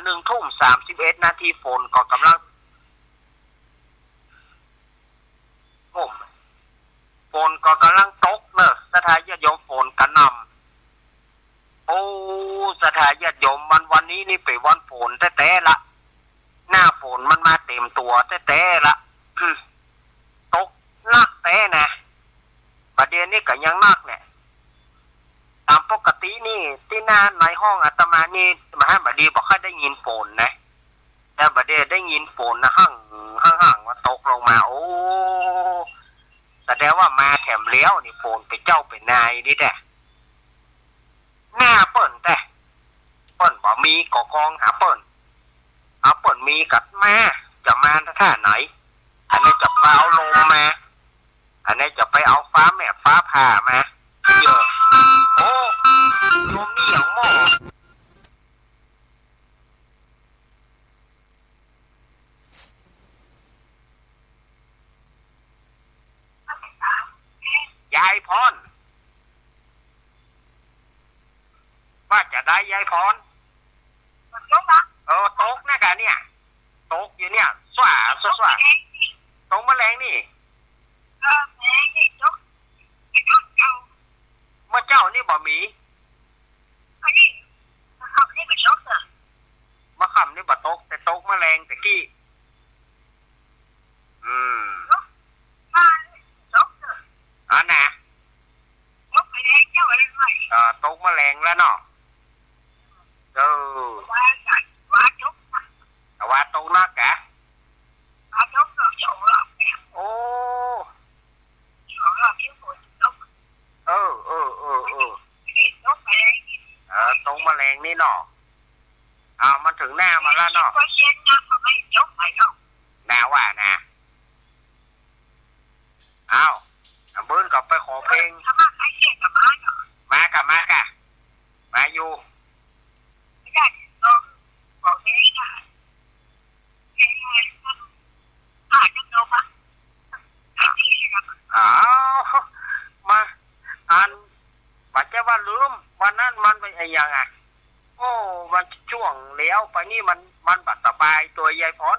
1 ทุ่ม 31 นาทีฝนก็กำลังฝนก็กำลังตกเนอะสถานญาติโยมฝนกระหน่ำโอ้สถานญาติโยมวันนี้นี่เป็นวันฝนแท้ๆละหน้าฝนมันมาเต็มตัวแท้ๆละตกนักแต่นะประเดี๋ยวนี้ก็ยังนักเนี่ยตามปกตินี่ที่หน้าในห้องอาตมานี่มหาบดีบอกให้ได้ยินฝนนะแต่ประเดี๋ยวได้ยินฝนนะห่างว่าตกลงมาโอ้แสดงว่ามาแถมเลี้ยวนี่ฝนเป็นเจ้าเป็นนายนี่แต่หน้าเปิ้นแต่เปิ้นบ่มีก่อกองหาเปิ้นมีกัดมาจะมาท่าไหนอันนี้จะไปเอาลมมาอันนี้จะไปเอาฟ้าแม่ฟ้าผ่ามาเยอะโอ้ลมนี่อย่างหม้อยายพรว่าจะได้ยายพรตกนะกะเนี่ยตกอยู่เนี่ยสว่าตกแมลงนี่เมื่อเจ้านี่บ่มีมาค่ำนี่บ่ตกแต่ตกแมลงแต่กี้อันน่ะตกแมลงแล้วเนาะว่าตกนักกะโอ้ตรงแมลงนี่เนาะมันถึงหน้ามาแล้วเนาะแน่ว่านะเบิ้ลกลับไปขอเพลงมากะมาอยู่มาบัดเจ้าว่าลืมวันนั้นมันเป็นยังไงโอ้มันช่วงเลี้ยวไปนี่มันบัดสบายตัวยายพร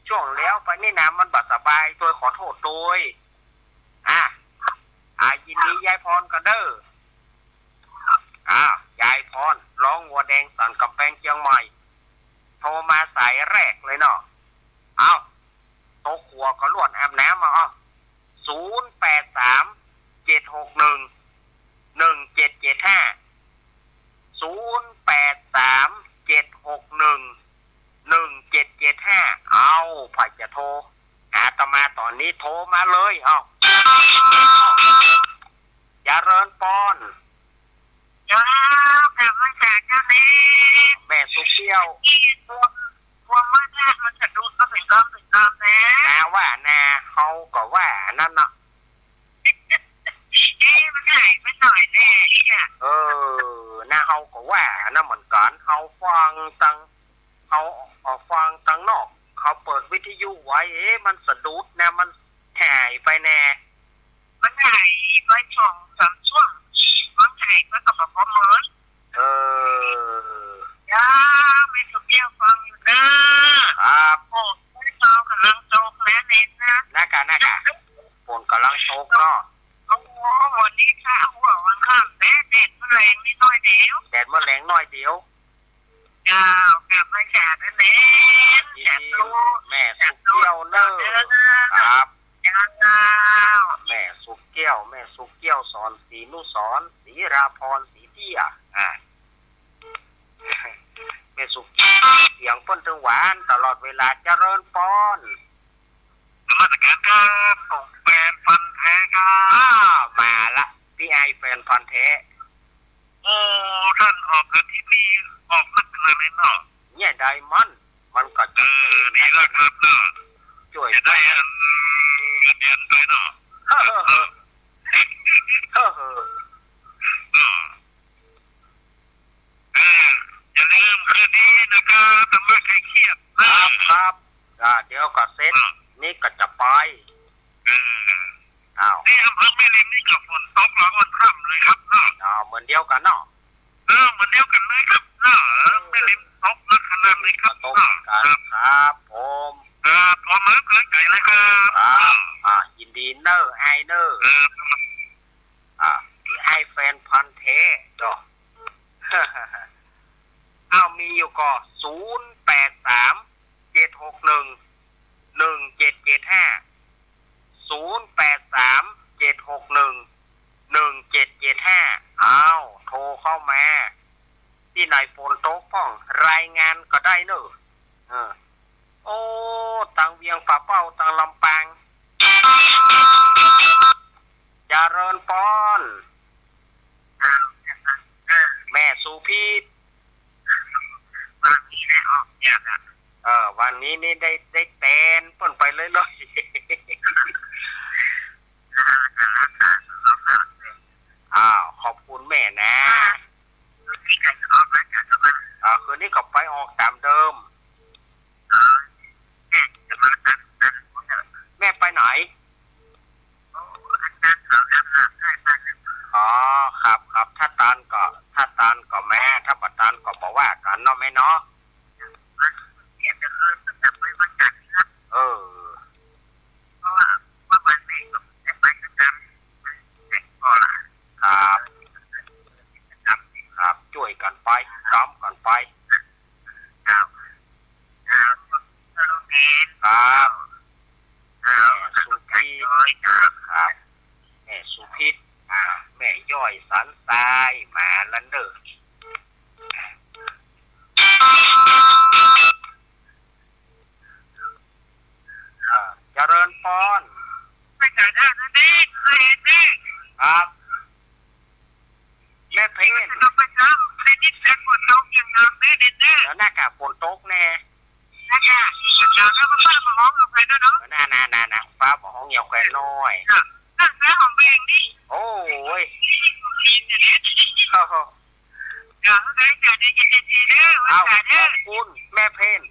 ช่วงเลี้ยวไปนี่นะมันบัดสบายตัวขอโทษโดยยินดียายพรกันเด้อยายพรร้องวัวแดงสันกำแพงเชียงใหม่โทรมาสายแรกเลยเนาะโต๊ะครัวก็ล้วนอาบน้ำมา083-761-1775เอาผัดจะโทรอาตมาตอนนี้โทรมาเลยอย่าเริญปอนกลับมาจากเจ้าแม่สุเกี้ยวความว่าแรกมันจะดูก็เป็นกอมนะว่านาเขาก็ว่านั่นเนาะมันหายไปหน่อยแน่เนี่ยนาเขาก็ว่านั่นเหมือนกันเขาฟังตังนอกเขาเปิดวิทยุไว้มันสะดุดนะมันหายไปแน่มันหายไป2-3 ช่วงมันหายไปกับบ่เหมือนไม่สุเกี้ยวฟังอยู่นะครับโอ้ยเรากำลังโจกแล้วเน้นนะน่ากะฝนกำลังโจกเนาะโอ้โหวันนี้ข้าหัววันข้ามแดดแรงนิดหน่อยเดียวแกลับมาแฉะเน้นแฉะดูแม่สุเกี้ยวเนอะครับยัง ราพรศรีเตี้ยเมสุเสียงเปิ้นถึงหวานตลอดเวลาเจริญพรมาตรการครับส่งแฟนพันธ์แท้ครับมาละพี่ไอแฟนพันธ์แท้โอ้ท่านออกอาทิตย์นี้ออกนักเลยเนาะเนี่ยไดมันก็จะนี่ก็ครับเนาะช่วยได้เงินเดือนด้วยเนาะอย่าลืมคืนนี้นะครับทำให้ใครเครียดครับเดี๋ยวก็เสร็จนี่ก็จะไปนี่อำเภอแม่ริมนี่กับฝนตกแล้วก็ค่ำเลยครับเนาะเหมือนเดียวกันเนาะเหมือนเดียวกันเลยครับเนาะแม่ริมตกแล้วขนาดนี้ครับตกกันครับผมพอมือเกินไก่เลยครับยินดีเนอร์ไอเนอร์ไอแฟนพันธ์แท้จ้ะมีอยู่ก็0837611775โทรเข้ามาที่ไหนฝนตกพ้องรายงานก็ได้เนอะโอ้ตังเวียงป่าเป้าตังลำปางเจริญพรแม่สุพีทวันนี้ได้ออกจากวันนี้นี่ได้แตนเปิ้นไปเลยขอบคุณแม่นะที่ใครจะออกแล้วจ้ะคืนนี้ก็ไปออกตามเดิมแม่ไปไหนครับถ้าตานก็แม่ถ้าปัตตานก็บอกว่ากันเนาะแม่เนาะเพราะว่าวันแม่ก็ได้ไปประจำครับช่วยกันไปซ้อมกันไปครับแม่สุพิษครับแม่สุพิษแม่ย่อยสันทรายมาลันเดอร์เจริญพรไม่จ่ายได้นี่เคยเห็นนี่ครับแม่เพนต้องไปทำเป็นนิสัยฝนตกอย่างงามแม่เด่นแน่แล้วหน้ากากฝนตกแน่นะคะอยากแล้วก็ฟ้ามาห้องกับใครด้วยเนาะน่าฟ้ามาห้องยาวแขวนน้อยตั้งแต่ของเองนี่โอ้ยอยากให้จ่ายได้ยินดีเด้อขอบคุณแม่เพน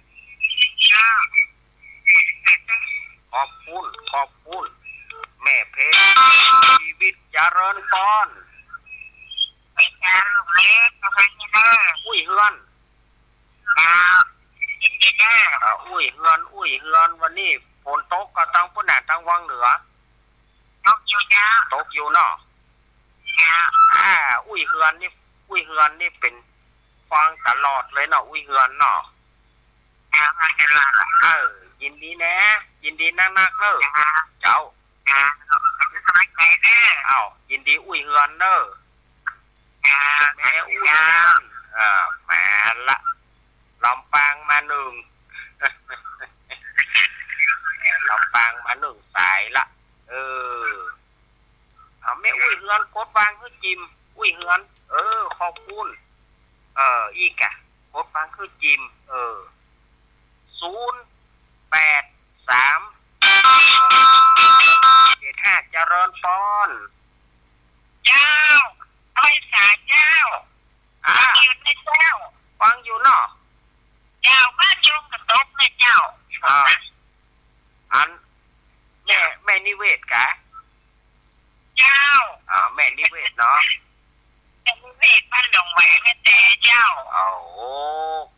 ขอบคุณแม่เพนชีวิตเจริญพรไปจ้าลูกเล็กมาให้เด้ออุ้ยเฮือนยินดีเด้ออุ้ยเฮือนวันนี้ฝนตกก็ตั้งพุ่นหน้าตั้งวังเหนือตกอยู่เนาะอุ้ยเฮือนนี่เป็นฟังตลอดเลยเนาะอุ้ยเฮือนเนาะยินดีนะยินดีนักเนอะเจ้ายินดีอุ้ยเฮือนเนอะแม่อุ้ยเฮือนมาละลำปางมาหนึ่งลำปางมาหนึ่งสายละแม่อุ้ยเฮือนกดวางคือจิมอุ้ยเฮือนขอบคุณอีกอะกดวางคือจิม08375เจริญพรเจ้าไอ้สาเจ้าอยู่ในเจ้าฟังอยู่เนาะเจ้าบ้านยงกับตกเลยเจ้าอันแม่นิเวศกะเจ้าแม่นิเวศเนาะแม่นิเวศบ้านหนองแหวนแต่เจ้าโอ้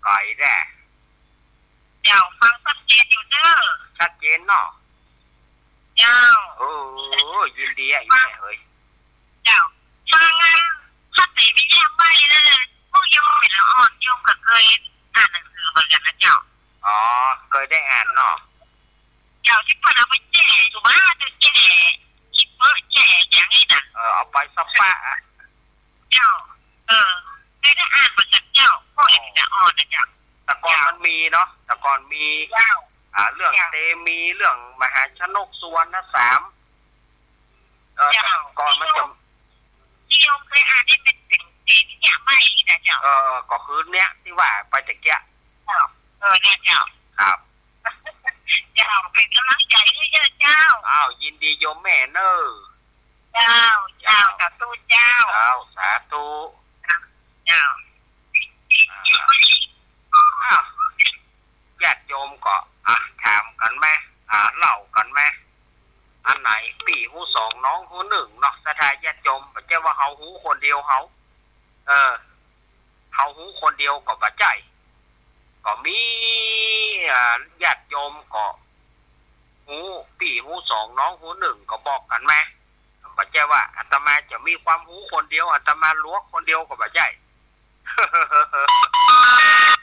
ไก่แด่เจ้าฟังชัดเจนอยู่เด้อชัดเจนเนาะเจ้ายินดีไอ้แม่เฮ้ยเจ้าฟังถ้าตีวิญญาณไม่เลยพวกโยมเป็นละอ่อนโยมก็เคยอ่านหนังสือเหมือนกันนะเจ้าเคยได้อ่านเนาะเจ้าที่พอเราไปแจกถูกไหมจะแจกคิดเมื่อแจกอย่างนี้นะเอาไปซับป้าเจ้า เนาะแต่ก่อนมี เจ้า เรื่องเตมีเรื่องมหาชนกสุวรรณสามแต่ก่อนมันจะ ที่โยมเคยอ่านได้เป็นเสียงเนี่ยไม่นะเจ้า ก็คือเนี้ยที่ว่าไปตะเกีย เนี่ยเจ้า ครับ เจ้าเป็นกำลังใจให้เยอะเจ้า อ้าวยินดีโยมแม่เนอ เจ้าสาธุเจ้า อ้าวสาธุ เจ้า อ้าวญาติโยมก็ถามกันไหมเล่ากันไหมอันไหนปีหูสองน้องหูหนึ่งเนาะสถาญาติโยมไม่ใช่ว่าเขาหูคนเดียวเขาหูคนเดียวก็ปัจจัยก็มีญาติโยมก็หูปีหูสองน้องหูหนึ่งก็บอกกันไหมปัจจัยว่าอาตมาจะมีความหูคนเดียวอาตมาล้วงคนเดียวก็ปัจจัย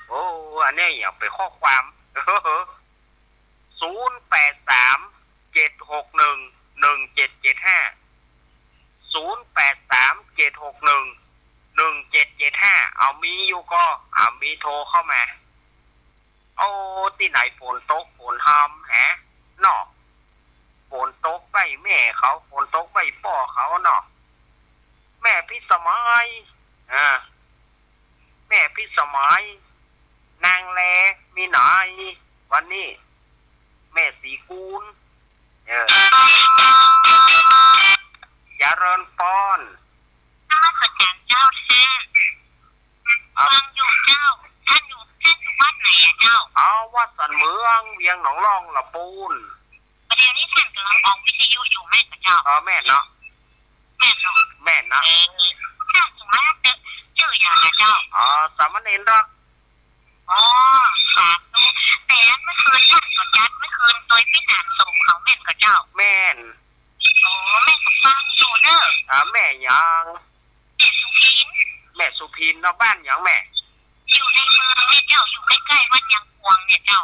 โอ้อันนี้อย่าไปข้อความ0837611775เอามีอยู่ก็มีโทรเข้ามาโอ้ที่ไหนฝนตกฝนหำนอกฝนตกใบแม่เขาฝนตกใบป่อเขาเนาะแม่พิสมัยแม่พิสมัยนางแลมีไหนวันนี้แม่สีคูณอย่าเรินป้อน ถ้ามาสักการเจ้าแท้ฟังอยู่เจ้าท่านอยู่บ้านไหนอะเจ้าวัดสันเมืองเวียงหนองรองละปูนประเดี๋ยวนี้ท่านกำลังออกวิทยุอยู่แม่กับเจ้าแม่เนาะแม่เนาะท่านสมัยชื่ออย่างไรเจ้าสามเณรรักสาธุแต่เมื่อคืนท่านก็จัดเมื่อคืนตัวพี่นานส่งเขาแม่กับเจ้าแม่นแม่กับฟังอยู่เนอะแม่ยังแม่สุพินเนาะบ้านยังแม่อยู่ในเมืองเนี่ยเจ้าอยู่ใกล้ๆวัดยางพวงเนี่ยเจ้า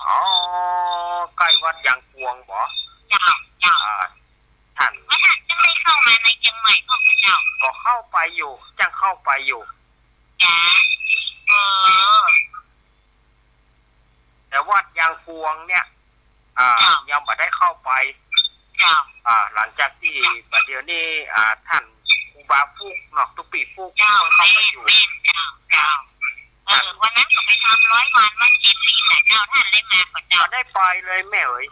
ใกล้วัดยางพวงบ่เจ้าท่านไม่ท่านจะไม่เข้ามาในเชียงใหม่ก็เจ้าก็เข้าไปอยู่จังเข้าไปอยู่จ้าแต่วัดยางพวงเนี่ยยังไม่ได้เข้าไปหลังจากที่ประเดี๋ยวนี้ท่านครูบาฟุกเนาะตุปีฟุกเข้าไปอยู่เจ้าวันนั้นก็ไปทำ100 วันวัดเจดีย์แต่เจ้าท่านได้มาก่อนเจ้าได้ไปเลยแม่เอ๋ย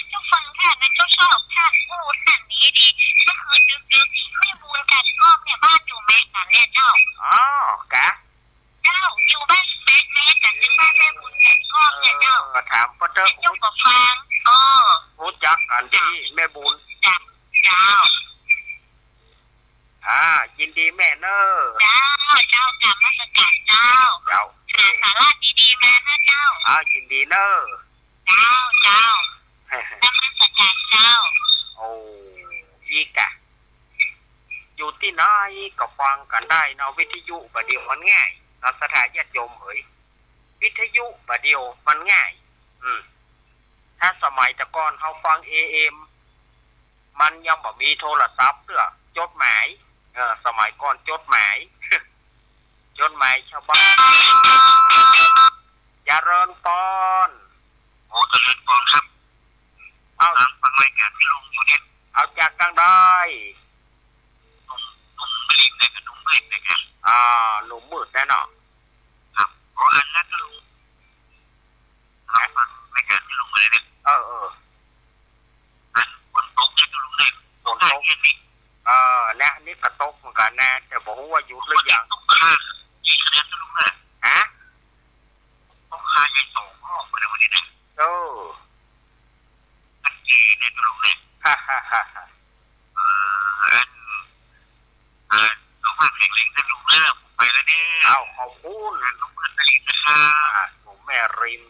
เจ้าฟังท่านนะเจ้าชอบท่านพูดท่านนี้ดีก็คือดึกๆไม่บูนกันก็เนี่ยบ้านอยู่แม่กันเนี่ยเจ้ากะเจ้าอยู่บ้านแม่กันซึ่งบ้านแม่บุญกันก็เนี่ยเจ้าถามก็เจ้าก็ฟังรู้จักกันดีแม่บุญเจ้ายินดีแม่เนอเจ้ากลับมาสักการเจ้าสาระดีๆมานะเจ้ายินดีเนอเจ้ากลับมาสักการเจ้าโอ้ยี่กะอยู่ที่ไหนก็ฟังกันได้เนาะวิทยุประเดี๋ยวมันง่ายเราสถาญาติโยมเอ๋ยวิทยุประเดี๋ยวมันง่ายถ้าสมัยแต่ก่อนเขาฟัง AM มันยังบ่มีโทรศัพท์เพื่อจดหมายสมัยก่อนจดหมาย จดหมายชาวบ้านอย่าเรินปอนเจริญปอนครับฟังรายการที่ลุงอยู่เนี่ยเอาจากกลางได้หนุ่มมืดนะครับหนุ่มมืดนะครับหนุ่มมืดแน่นอนครับอันนั้นก็ลุงฟังรายการที่ลุงเลยเนี่ยอันฝนตกเนี่ยก็ลุงเนี่ยฝนตกนะนี่กระตกเหมือนกันนะแต่บอกว่าหยุดหรือยังต้องค่ากี่คะแนนก็ลุงเนี่ยต้องค่าใหญ่โตก็ออกมาในวันนี้นะอันกี่เนี่ยก็ลุงเนี่ยน้องมาแข่งเล่นกันลุงเนี่ยผมไปแล้วเนี่ยขอบคุณน้องมาสลิดนะครับหนุ่มแม่ริม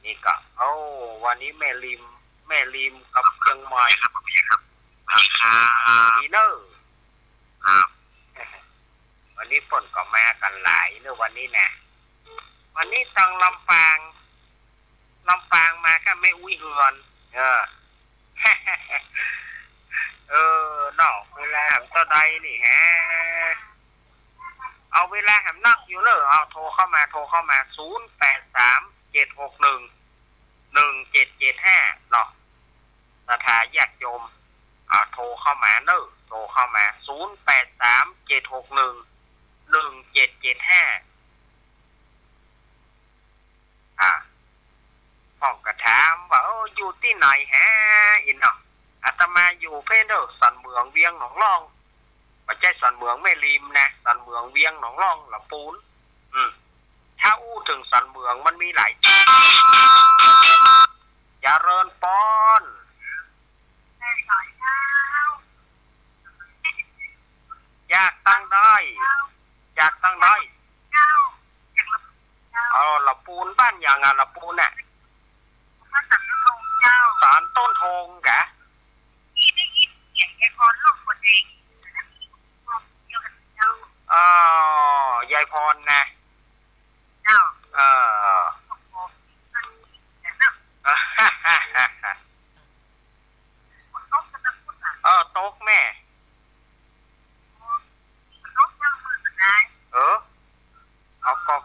นี่ก็วันนี้แม่ริมกับเชียงใหม่ครับพี่ครับดีเนอร์วันนี้ฝนก็มากันหลายเนอะวันนี้นะวันนี้ตังลำปางมาก็ไม่อุ้ยเฮือนนอกเวลาทำตัวใดนี่ฮะ เอาเวลาแหมนักอยู่เนอะเอาโทรเข้ามา0837611775เนาะศรัทธาญาติโยมโทรเข้ามาเนอะโทรเข้ามา0837611775พ่องกระถามว่าอยู่ที่ไหนฮะอินเนาะอาตมาอยู่เพนเดอร์สันเมืองเวียงหนองล่องไม่ใช่สันเมืองแม่ริมนะสันเมืองเวียงหนองล่องลำปูนถ้าอู้ถึงสันเมืองมันมีหลายที่เจริญปอนอยากตั้งได้ลำปูนบ้านอย่างลำปูนน่ะสารต้นทงกะยายพรนะโต๊กแม่เอากอก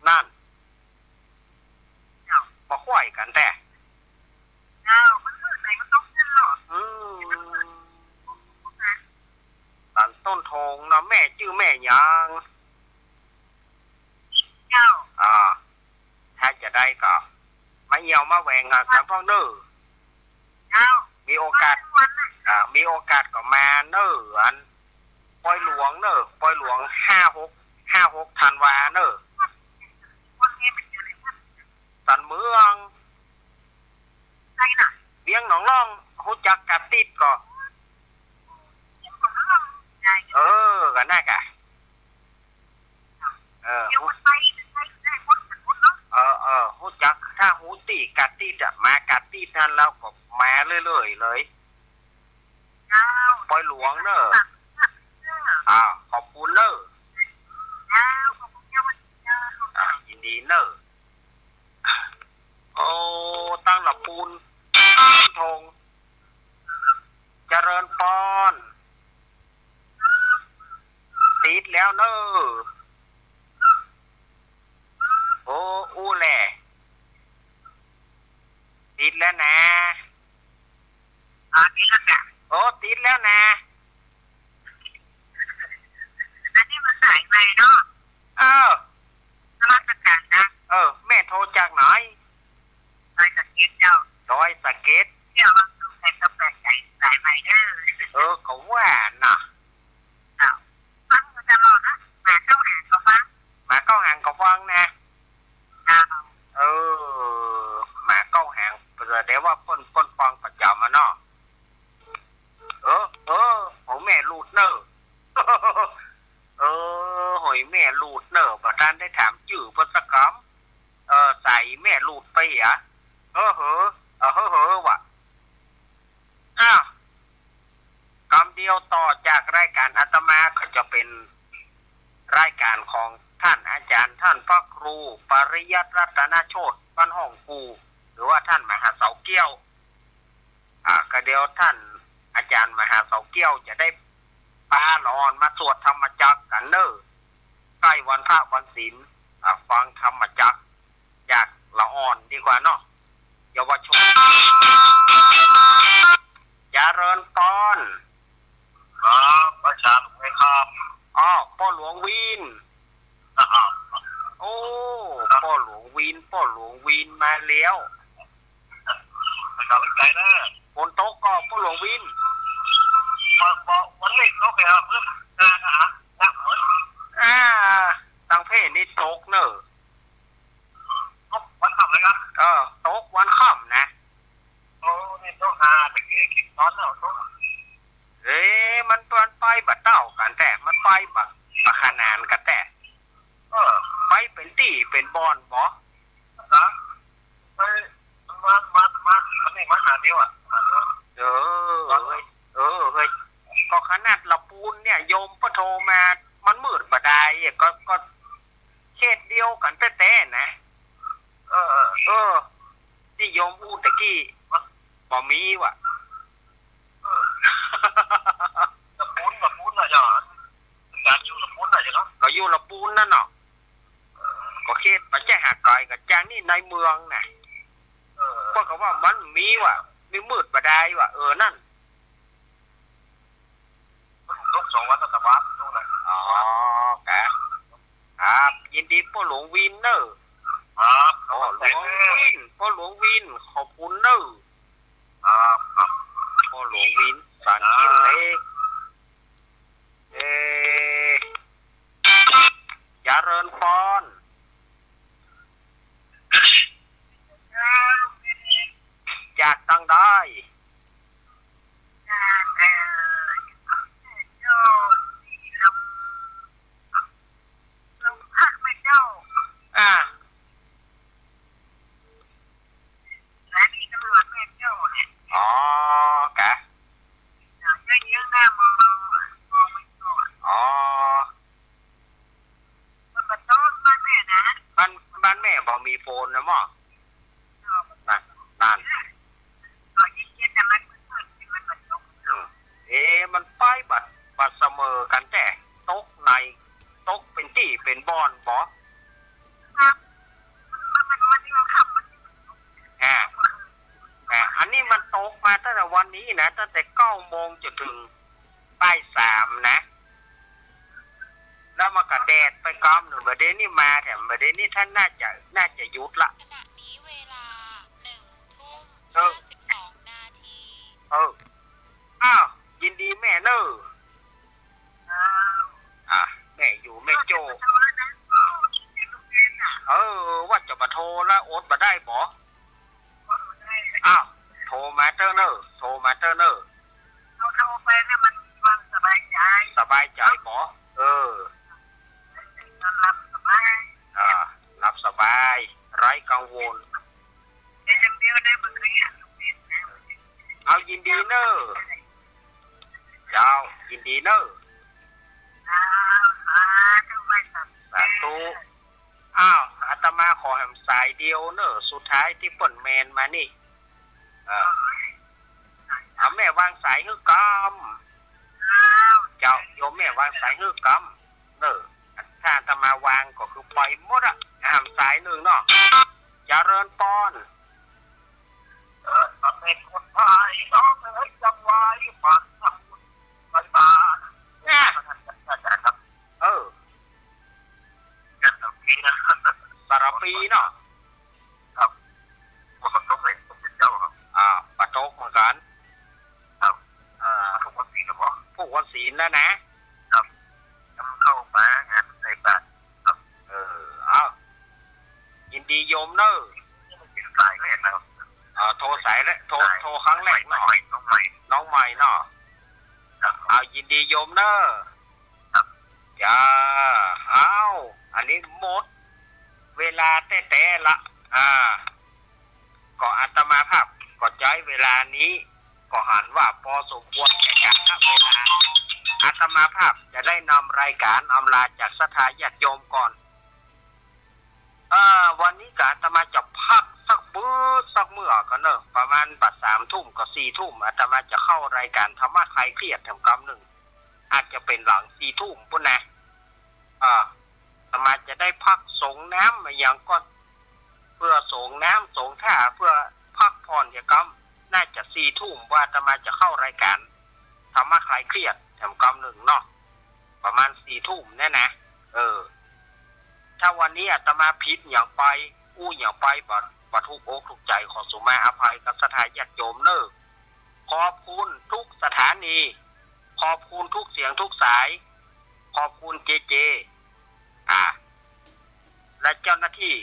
นั่นมาขวายกันแต่สันต้นทงนะแม่ชื่อแม่ยังถ้าจะได้ก็มาเหี่ยวมาแหวงกันพ่อเนอมีโอกาสก็มาเนออันปอยหลวงเนอปอยหลวง56ธันวาเนอสันเมืองเวียงหนองล่องหูจักกัดติดก็กันได้กะหูจักถ้าหูตีกัดติดมากัดติดนั่นแล้วก็มาเรื่อยๆเลยปอยหลวงเนอขอบคุณเนอยินดีเนอตั้งหลับปูนทงเจริญปอนติดแล้วเนออู้แหละติดแล้วนะติดแล้วนะอันนี้มันสายไปเนาะแม่โทรจากไหนดอยสะเก็ดเที่ยวว่าดูใส่กระแปะใหญ่สายไปเด้อก็ว่าน่ะฟังมาตลอดนะมาเข้าหางก็ฟังนะมาเข้าหางเดี๋ยวว่าเปิ้นฟังประจำมาเนาะของแม่ลูดเนอหอยแม่ลูดเนอประธานได้ถามชื่อภาษากรรมใส่แม่ลูดไปอ่ะว่ะคำเดียวต่อจากรายการอาตมาก็จะเป็นรายการของท่านอาจารย์ท่านพระครูปริยัติรัตนโชติบ้านห้องกูหรือว่าท่านมหาเสาเกี้ยวก็เดียวท่านอาจารย์มหาเสาเกี้ยวจะได้ปาหลอนมาสวดธรรมจักรกันเนอใกล้วันพระวันศีลฟังธรรมจักรจากละอ่อนดีกว่าเนาะเยาวชนเจริญปอนประชาหลวงไอ้ครับพ่อหลวงวินพ่อหลวงวินมาแล้วใจนะคนโต๊ะก็พ่อหลวงวินวันนี้โต๊ะแกเพิ่มงานตั้งเพศนี่โต๊ะเนอะวันค่ำเลยครับโต๊ะวันค่ำนะนี่โต๊ะตะกี้คิดตอนเนาะโต๊ะมันไปบัดเต้ากันแต่มันไปบัดขนานกันแต่ไปเป็นตีเป็นบอนบอไปมาอันนี้มาหาเดียวเฮ้ยก็ขนาดละปูนเนี่ยโยมพระโทมามันมืดบ่ได้ก็เขตเดียวกันแต่นะที่โยมพูดตะกี้บ่มีว่ะ นนั่นเนาะก็เขตปัจจัยหาไกลกับจางนี่ในเมืองน่ะเพราะเขาว่ามันมีว่ะมีมืดบดายว่ะนั่นลูกสองวัดตะวันตรงไหนอ๋ครับยินดีพ่อหลวงวินเนอร์หลวงวินพ่อหลวงวินขอบคุณเนอร์พ่อหลวงวินสันคิเล็กอย่าเริญพรจากตั้งได้อ๋อกะอ๋อบ้านแม่บอกมีโฟนนะหม้อนั่นมันป้ายบัดเสมอกันแต่ตกในตกเป็นที่เป็นบอนบออันนี้มันตกมาตั้งแต่วันนี้นะตั้งแต่9 โมงจนถึงบ่าย 3นะแล้วมากระแดดไปกำหนึ่งประเด็นนี่มาแถมประเด็นนี่ท่านน่าจะหยุดละขณะนี้เวลา 1:52 นาที อ้าวยินดีแม่เนอแม่อยู่แม่โจว่าจะมาโทรแล้วโอ๊ตมาได้บออ้าวโทรมาเตอร์เนอร์โทรไปเนี่ยมันมีความสบายใจบอรับสบายไร้กังวลเอายินดีเนอร์เจ้ายินดีเนอร์สาธุอ้าวอาตมาขอแหมสายเดียวเนอร์สุดท้ายที่เปิ่นแมนมานี่เอาแม่วางสายฮือกำเจ้าโยมแม่วางสายฮือกำเนอร์ถ้าอาตมาวางก็คือปล่อยหมดอ่ะห้ามสายหนึ่งเนาะอย่าเริญปอนเป็นคนไทยน้องเอ้ยจังไว้ฝากทำบุญไปบ้านสารปีเนาะครับผมปะโต๊ะเลยผมเป็นเจ้าครับปะโต๊ะเหมือนกันครับผูกวัคซีนหรือเปล่าผูกวัคซีนแล้วนะครับกำเข้ามางานใส่บาตรครับเอายินดีโยมเนอะเป็นสายแรกนะครับโทรสายแล้วโทรครั้งแรกน้องใหม่เนาะเอายินดีโยมเนอะอย่าเอาอันนี้หมดเวลาแต่ละก็อาตมาภาพก็ใจเวลานี้ก็หันว่าพอสมควรแก่การเวลาอาตมาภาพจะได้นำรายการอำลาจากศรัทธาญาติโยมก่อนวันนี้ก็อาตมาจะพักสักเมื่อกันเนอะประมาณบัด3 ทุ่มกับ4 ทุ่มอาตมาจะเข้ารายการธรรมะคลายเครียดทำกรรมหนึ่งอาจจะเป็นหลัง4 ทุ่มปุ่นนะอาตมาจะได้พักส่งน้ำมาอย่างก่อนเพื่อส่งน้ำส่งท่าเพื่อพักผ่อนกิจกรรมน่าจะ4 ทุ่มว่าอาตมาจะเข้ารายการธรรมะคลายเครียดทำกรรมหนึ่งเนาะประมาณ4 ทุ่มแน่นะถ้าวันนี้อาตมาผิดอย่างไปอย่างไปบัดทุกอกทุกใจขอสุมาอภัยกับศรัทธาญาติโยมเนอะขอบคุณทุกสถานีขอบคุณทุกเสียงทุกสายขอบคุณเจและเจ้าหน้าที่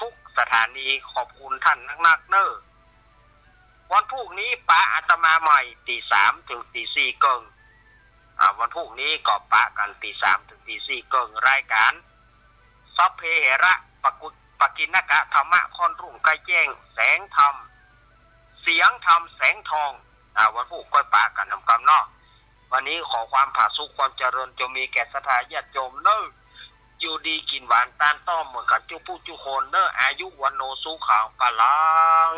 ทุกสถานีขอบคุณท่านนักๆเนอะวันพรุ่งนี้ปะอาตมาใหม่ตี 3 ถึงตี 4 เกิงวันพรุ่งนี้ก็ปะกันตี 3 ถึงตี 4 เกิงรายการซัพเพเหระปกิณกะธรรมะค่อนรุ่งใกล้แจ้งแสงธรรมเสียงธรรมแสงทองวันพรุ่งก้อยปะกันทำกรรมเนาะวันนี้ขอความผาสุกความเจริญจะมีแก่ศรัทธาญาติโยมเนอะอยู่ดีกินหวานต้านต้อมเหมือนกับจุผู้จุคนเนอะอายุวันโนสุขังพลัง